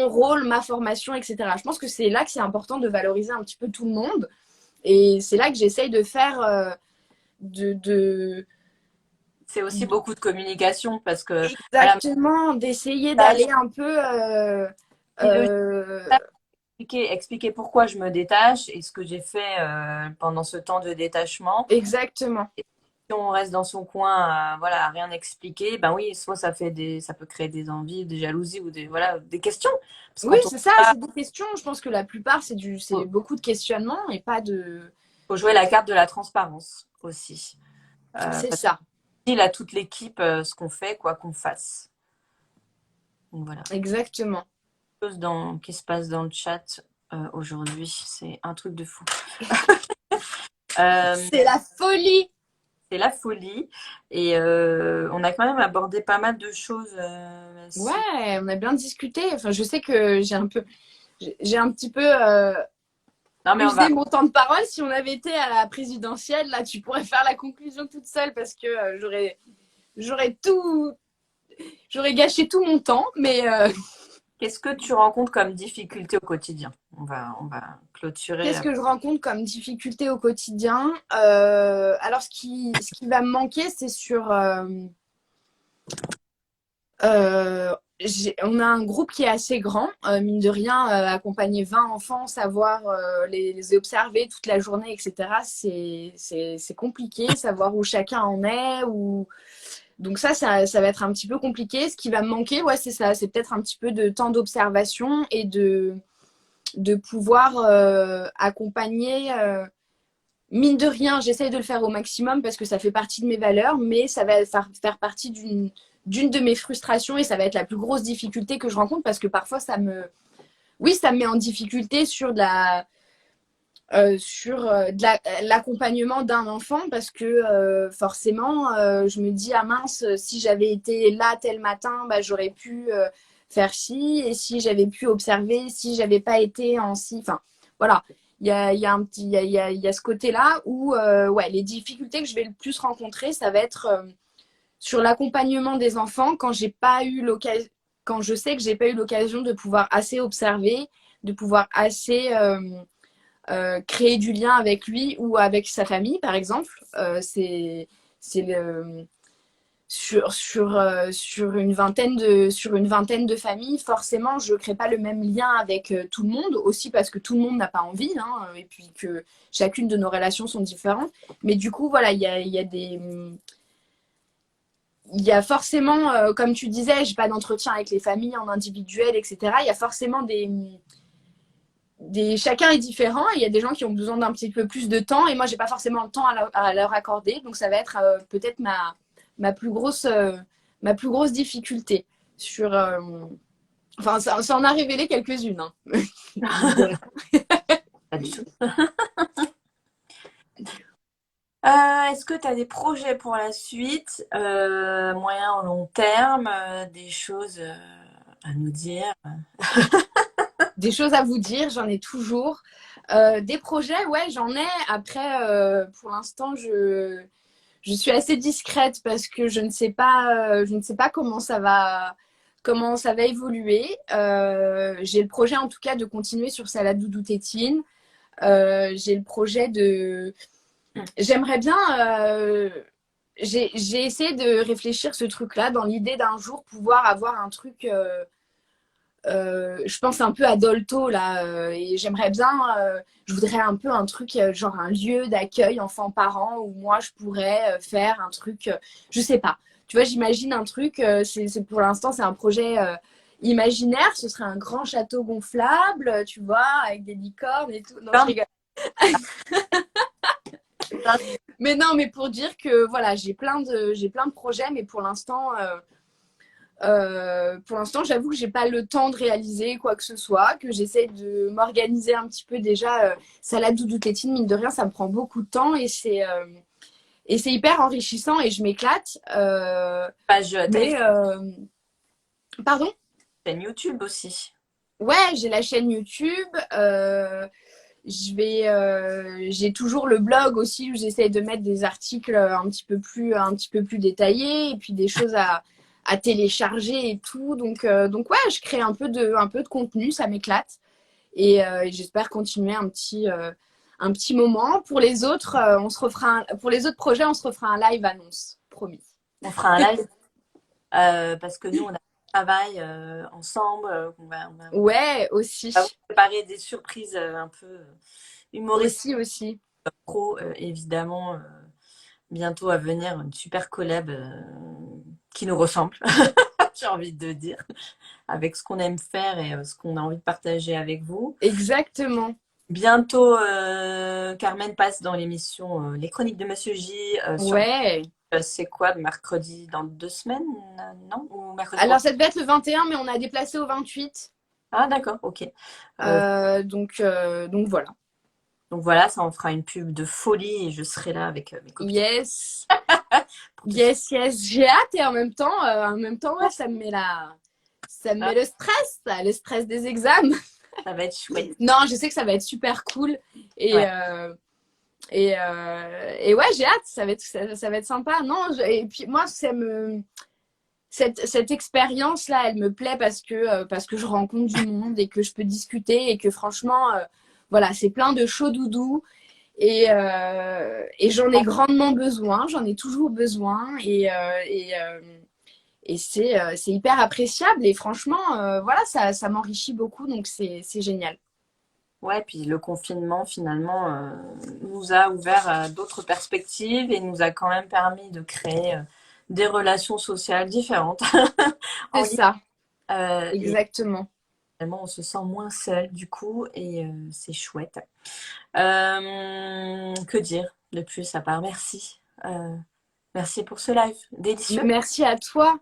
rôle, ma formation, etc. Je pense que c'est là que c'est important de valoriser un petit peu tout le monde. Et c'est là que j'essaye de faire C'est aussi beaucoup de communication parce que... Exactement, voilà, d'essayer d'aller un peu... expliquer pourquoi je me détache et ce que j'ai fait pendant ce temps de détachement. Exactement. Et si on reste dans son coin voilà, à rien expliquer, ben oui, soit ça peut créer des envies, des jalousies ou des questions. Parce oui, c'est ça, c'est des questions. Je pense que la plupart, c'est beaucoup de questionnements et pas de... Il faut jouer la carte de la transparence aussi. C'est ça. Il a toute l'équipe ce qu'on fait, quoi qu'on fasse. Donc, voilà. Exactement. Chose qui se passe dans le chat aujourd'hui, c'est un truc de fou. C'est la folie. C'est la folie. Et on a quand même abordé pas mal de choses. Ouais, on a bien discuté. Enfin, je sais que j'ai un petit peu usé mon temps de parole. Si on avait été à la présidentielle, là, tu pourrais faire la conclusion toute seule parce que j'aurais gâché tout mon temps. Mais qu'est-ce que tu rencontres comme difficulté au quotidien? On va clôturer. Qu'est-ce que je rencontre comme difficulté au quotidien? Alors, ce qui va me manquer, c'est sur... on a un groupe qui est assez grand, mine de rien, accompagner 20 enfants, savoir les observer toute la journée, etc. C'est compliqué, savoir où chacun en est. Donc ça va être un petit peu compliqué. Ce qui va me manquer, ouais, c'est ça. C'est peut-être un petit peu de temps d'observation et de pouvoir accompagner. Mine de rien, j'essaye de le faire au maximum parce que ça fait partie de mes valeurs, mais ça va faire partie d'une de mes frustrations et ça va être la plus grosse difficulté que je rencontre parce que parfois ça me met en difficulté sur l'accompagnement d'un enfant parce que forcément je me dis ah mince, si j'avais été là tel matin, bah, j'aurais pu faire ci, et si j'avais pu observer, si j'avais pas été en ci, enfin voilà, il y a ce côté là où ouais, les difficultés que je vais le plus rencontrer, ça va être sur l'accompagnement des enfants quand je sais que j'ai pas eu l'occasion de pouvoir assez observer, de pouvoir assez créer du lien avec lui ou avec sa famille, par exemple. Sur une vingtaine de familles, forcément, je ne crée pas le même lien avec tout le monde, aussi parce que tout le monde n'a pas envie, hein, et puis que chacune de nos relations sont différentes. Mais du coup, voilà, il y a forcément, comme tu disais, j'ai pas d'entretien avec les familles en individuel, etc. Il y a forcément chacun est différent et il y a des gens qui ont besoin d'un petit peu plus de temps et moi j'ai pas forcément le temps à leur accorder, donc ça va être peut-être ma plus grosse difficulté sur enfin ça en a révélé quelques-unes, hein. Pas du tout. Est-ce que tu as des projets pour la suite, moyen ou long terme, des choses à nous dire? Des choses à vous dire, j'en ai toujours. Des projets, ouais, j'en ai. Après, pour l'instant, je suis assez discrète parce que je ne sais pas comment ça va évoluer. J'ai le projet, en tout cas, de continuer sur Salade Doudou Tétine. J'ai le projet j'aimerais bien... J'ai essayé de réfléchir ce truc-là dans l'idée d'un jour pouvoir avoir un truc... je pense un peu à Dolto là, et j'aimerais bien, je voudrais un peu un truc genre un lieu d'accueil enfants-parents où moi je pourrais faire un truc, je sais pas. Tu vois, j'imagine un truc, c'est pour l'instant c'est un projet imaginaire, ce serait un grand château gonflable, tu vois, avec des licornes et tout. Non, je rigole. Mais non, mais pour dire que voilà, j'ai plein de projets, mais pour l'instant, j'avoue que j'ai pas le temps de réaliser quoi que ce soit, que j'essaie de m'organiser un petit peu déjà. Salade doudou tétine, mine de rien, ça me prend beaucoup de temps et c'est hyper enrichissant et je m'éclate. Page Mais pardon? chaîne YouTube aussi. Ouais, j'ai la chaîne YouTube. J'ai toujours le blog aussi où j'essaie de mettre des articles un petit peu plus détaillés et puis des choses à télécharger et tout. Donc ouais, je crée un peu de contenu, ça m'éclate. Et j'espère continuer un petit moment. Pour les autres, pour les autres projets, on se refera un live annonce, promis. On fera un live parce que nous, on a un travail ensemble. Ouais, aussi. On va vous préparer des surprises un peu humoristiques. Aussi. Pro, évidemment, bientôt à venir, une super collab qui nous ressemble, j'ai envie de dire, avec ce qu'on aime faire et ce qu'on a envie de partager avec vous. Exactement. Bientôt, Carmen passe dans l'émission Les Chroniques de Monsieur J. Ouais. C'est quoi, le mercredi dans 2 semaines? Non? Ou mercredi Alors, ça devait être le 21, mais on a déplacé au 28. Ah, d'accord, ok. Donc voilà. Donc voilà, ça en fera une pub de folie et je serai là avec mes copines. Yes. Yes. J'ai hâte et en même temps, ouais, ça me met le stress des examens. Ça va être chouette. Non, je sais que ça va être super cool et ouais. Et ouais, j'ai hâte. Ça va être sympa. Non, et puis moi, cette expérience-là, elle me plaît parce que je rencontre du monde et que je peux discuter et que franchement, voilà, c'est plein de chaud doudou et j'en ai grandement besoin, j'en ai toujours besoin et c'est hyper appréciable et franchement, voilà, ça m'enrichit beaucoup donc c'est génial. Ouais, puis le confinement, finalement, nous a ouvert à d'autres perspectives et nous a quand même permis de créer des relations sociales différentes. C'est ça, Et exactement. vraiment, on se sent moins seul du coup et c'est chouette. Que dire de plus à part merci. Merci pour ce live délicieux. Merci à toi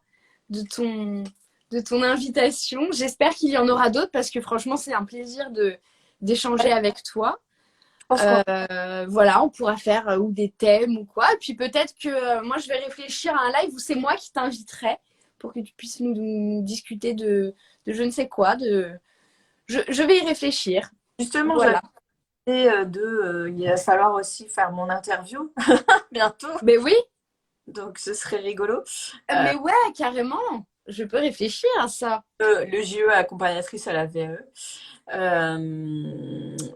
de ton invitation. J'espère qu'il y en aura d'autres parce que franchement, c'est un plaisir d'échanger avec toi. Voilà, on pourra faire ou des thèmes ou quoi. Et puis peut-être que moi, je vais réfléchir à un live où c'est moi qui t'inviterai pour que tu puisses nous discuter de je ne sais quoi. Je vais y réfléchir. Justement, Voilà. il va falloir aussi faire mon interview bientôt. Mais oui, Donc ce serait rigolo. mais ouais, carrément. Je peux réfléchir à ça. Le JE accompagnatrice à la VE.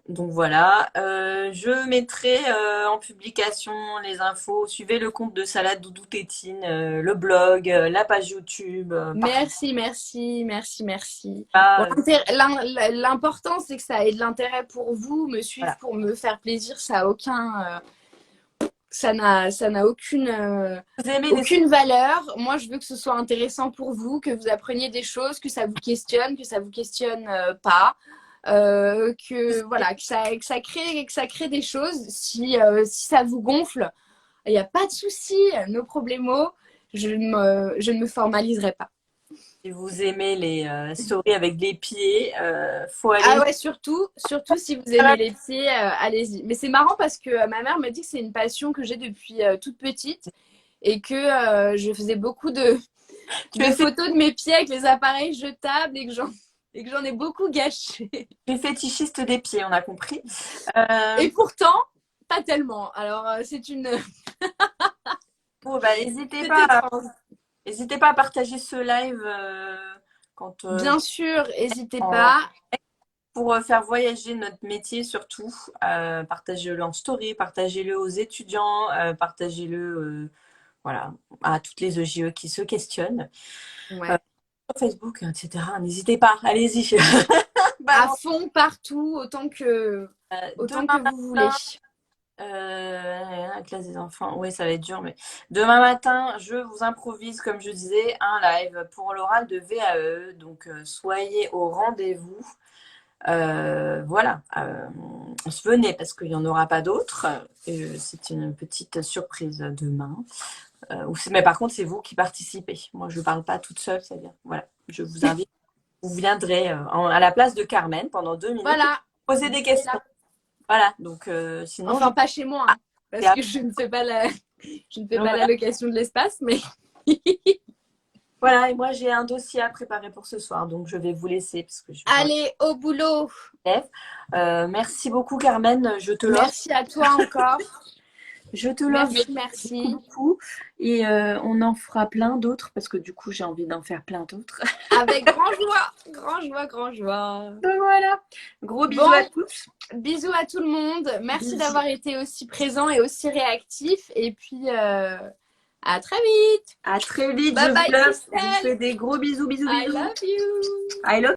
Donc voilà. Je mettrai en publication les infos. Suivez le compte de Salade Doudou Tétine, le blog, la page YouTube. Merci. Bon, l'important, c'est que ça ait de l'intérêt pour vous. Me suivre Voilà. pour me faire plaisir, ça a aucun. Ça n'a aucune valeur. Moi, je veux que ce soit intéressant pour vous, que vous appreniez des choses, que ça vous questionne pas. Que ça crée des choses. Si ça vous gonfle, il n'y a pas de souci, no problemo. Je ne me formaliserai pas. Si vous aimez les stories avec les pieds, faut aller. Ah ouais, surtout si vous aimez les pieds, allez-y. Mais c'est marrant parce que ma mère me dit que c'est une passion que j'ai depuis toute petite et que je faisais beaucoup de photos de mes pieds avec les appareils jetables et que j'en ai beaucoup gâché. Tu es fétichiste des pieds, on a compris. Et pourtant, pas tellement. Alors, c'est une... Bon, bah, n'hésitez pas à partager ce live quand, Bien sûr, n'hésitez pas. pour faire voyager notre métier surtout. Partagez-le en story, partagez-le aux étudiants, partagez-le voilà, à toutes les EJE qui se questionnent. Ouais. Sur Facebook, etc. N'hésitez pas, allez-y. À fond, partout, autant que vous voulez. La classe des enfants, oui, ça va être dur, mais demain matin, je vous improvise, comme je disais, un live pour l'oral de VAE. Donc, soyez au rendez-vous. Voilà. venez parce qu'il n'y en aura pas d'autres. C'est une petite surprise demain. Mais par contre, c'est vous qui participez. Moi, je ne parle pas toute seule. C'est-à-dire, voilà, je vous invite. Vous viendrez à la place de Carmen pendant 2 minutes. Voilà. Poser des questions. Là. Voilà, donc sinon. Enfin, pas chez moi, hein, parce que je ne fais pas la location de l'espace, mais. Voilà, et moi j'ai un dossier à préparer pour ce soir, donc je vais vous laisser parce que Allez, au boulot. Merci beaucoup Carmen, je te lance. Merci à toi encore. Je te lance. Merci beaucoup. Et on en fera plein d'autres parce que du coup j'ai envie d'en faire plein d'autres. Avec grand joie. Donc voilà, gros bisous à tous. Bisous à tout le monde. Merci d'avoir été aussi présent et aussi réactif. Et puis à très vite. À très vite. Bye bye, je vous fais des gros bisous. I love you. I love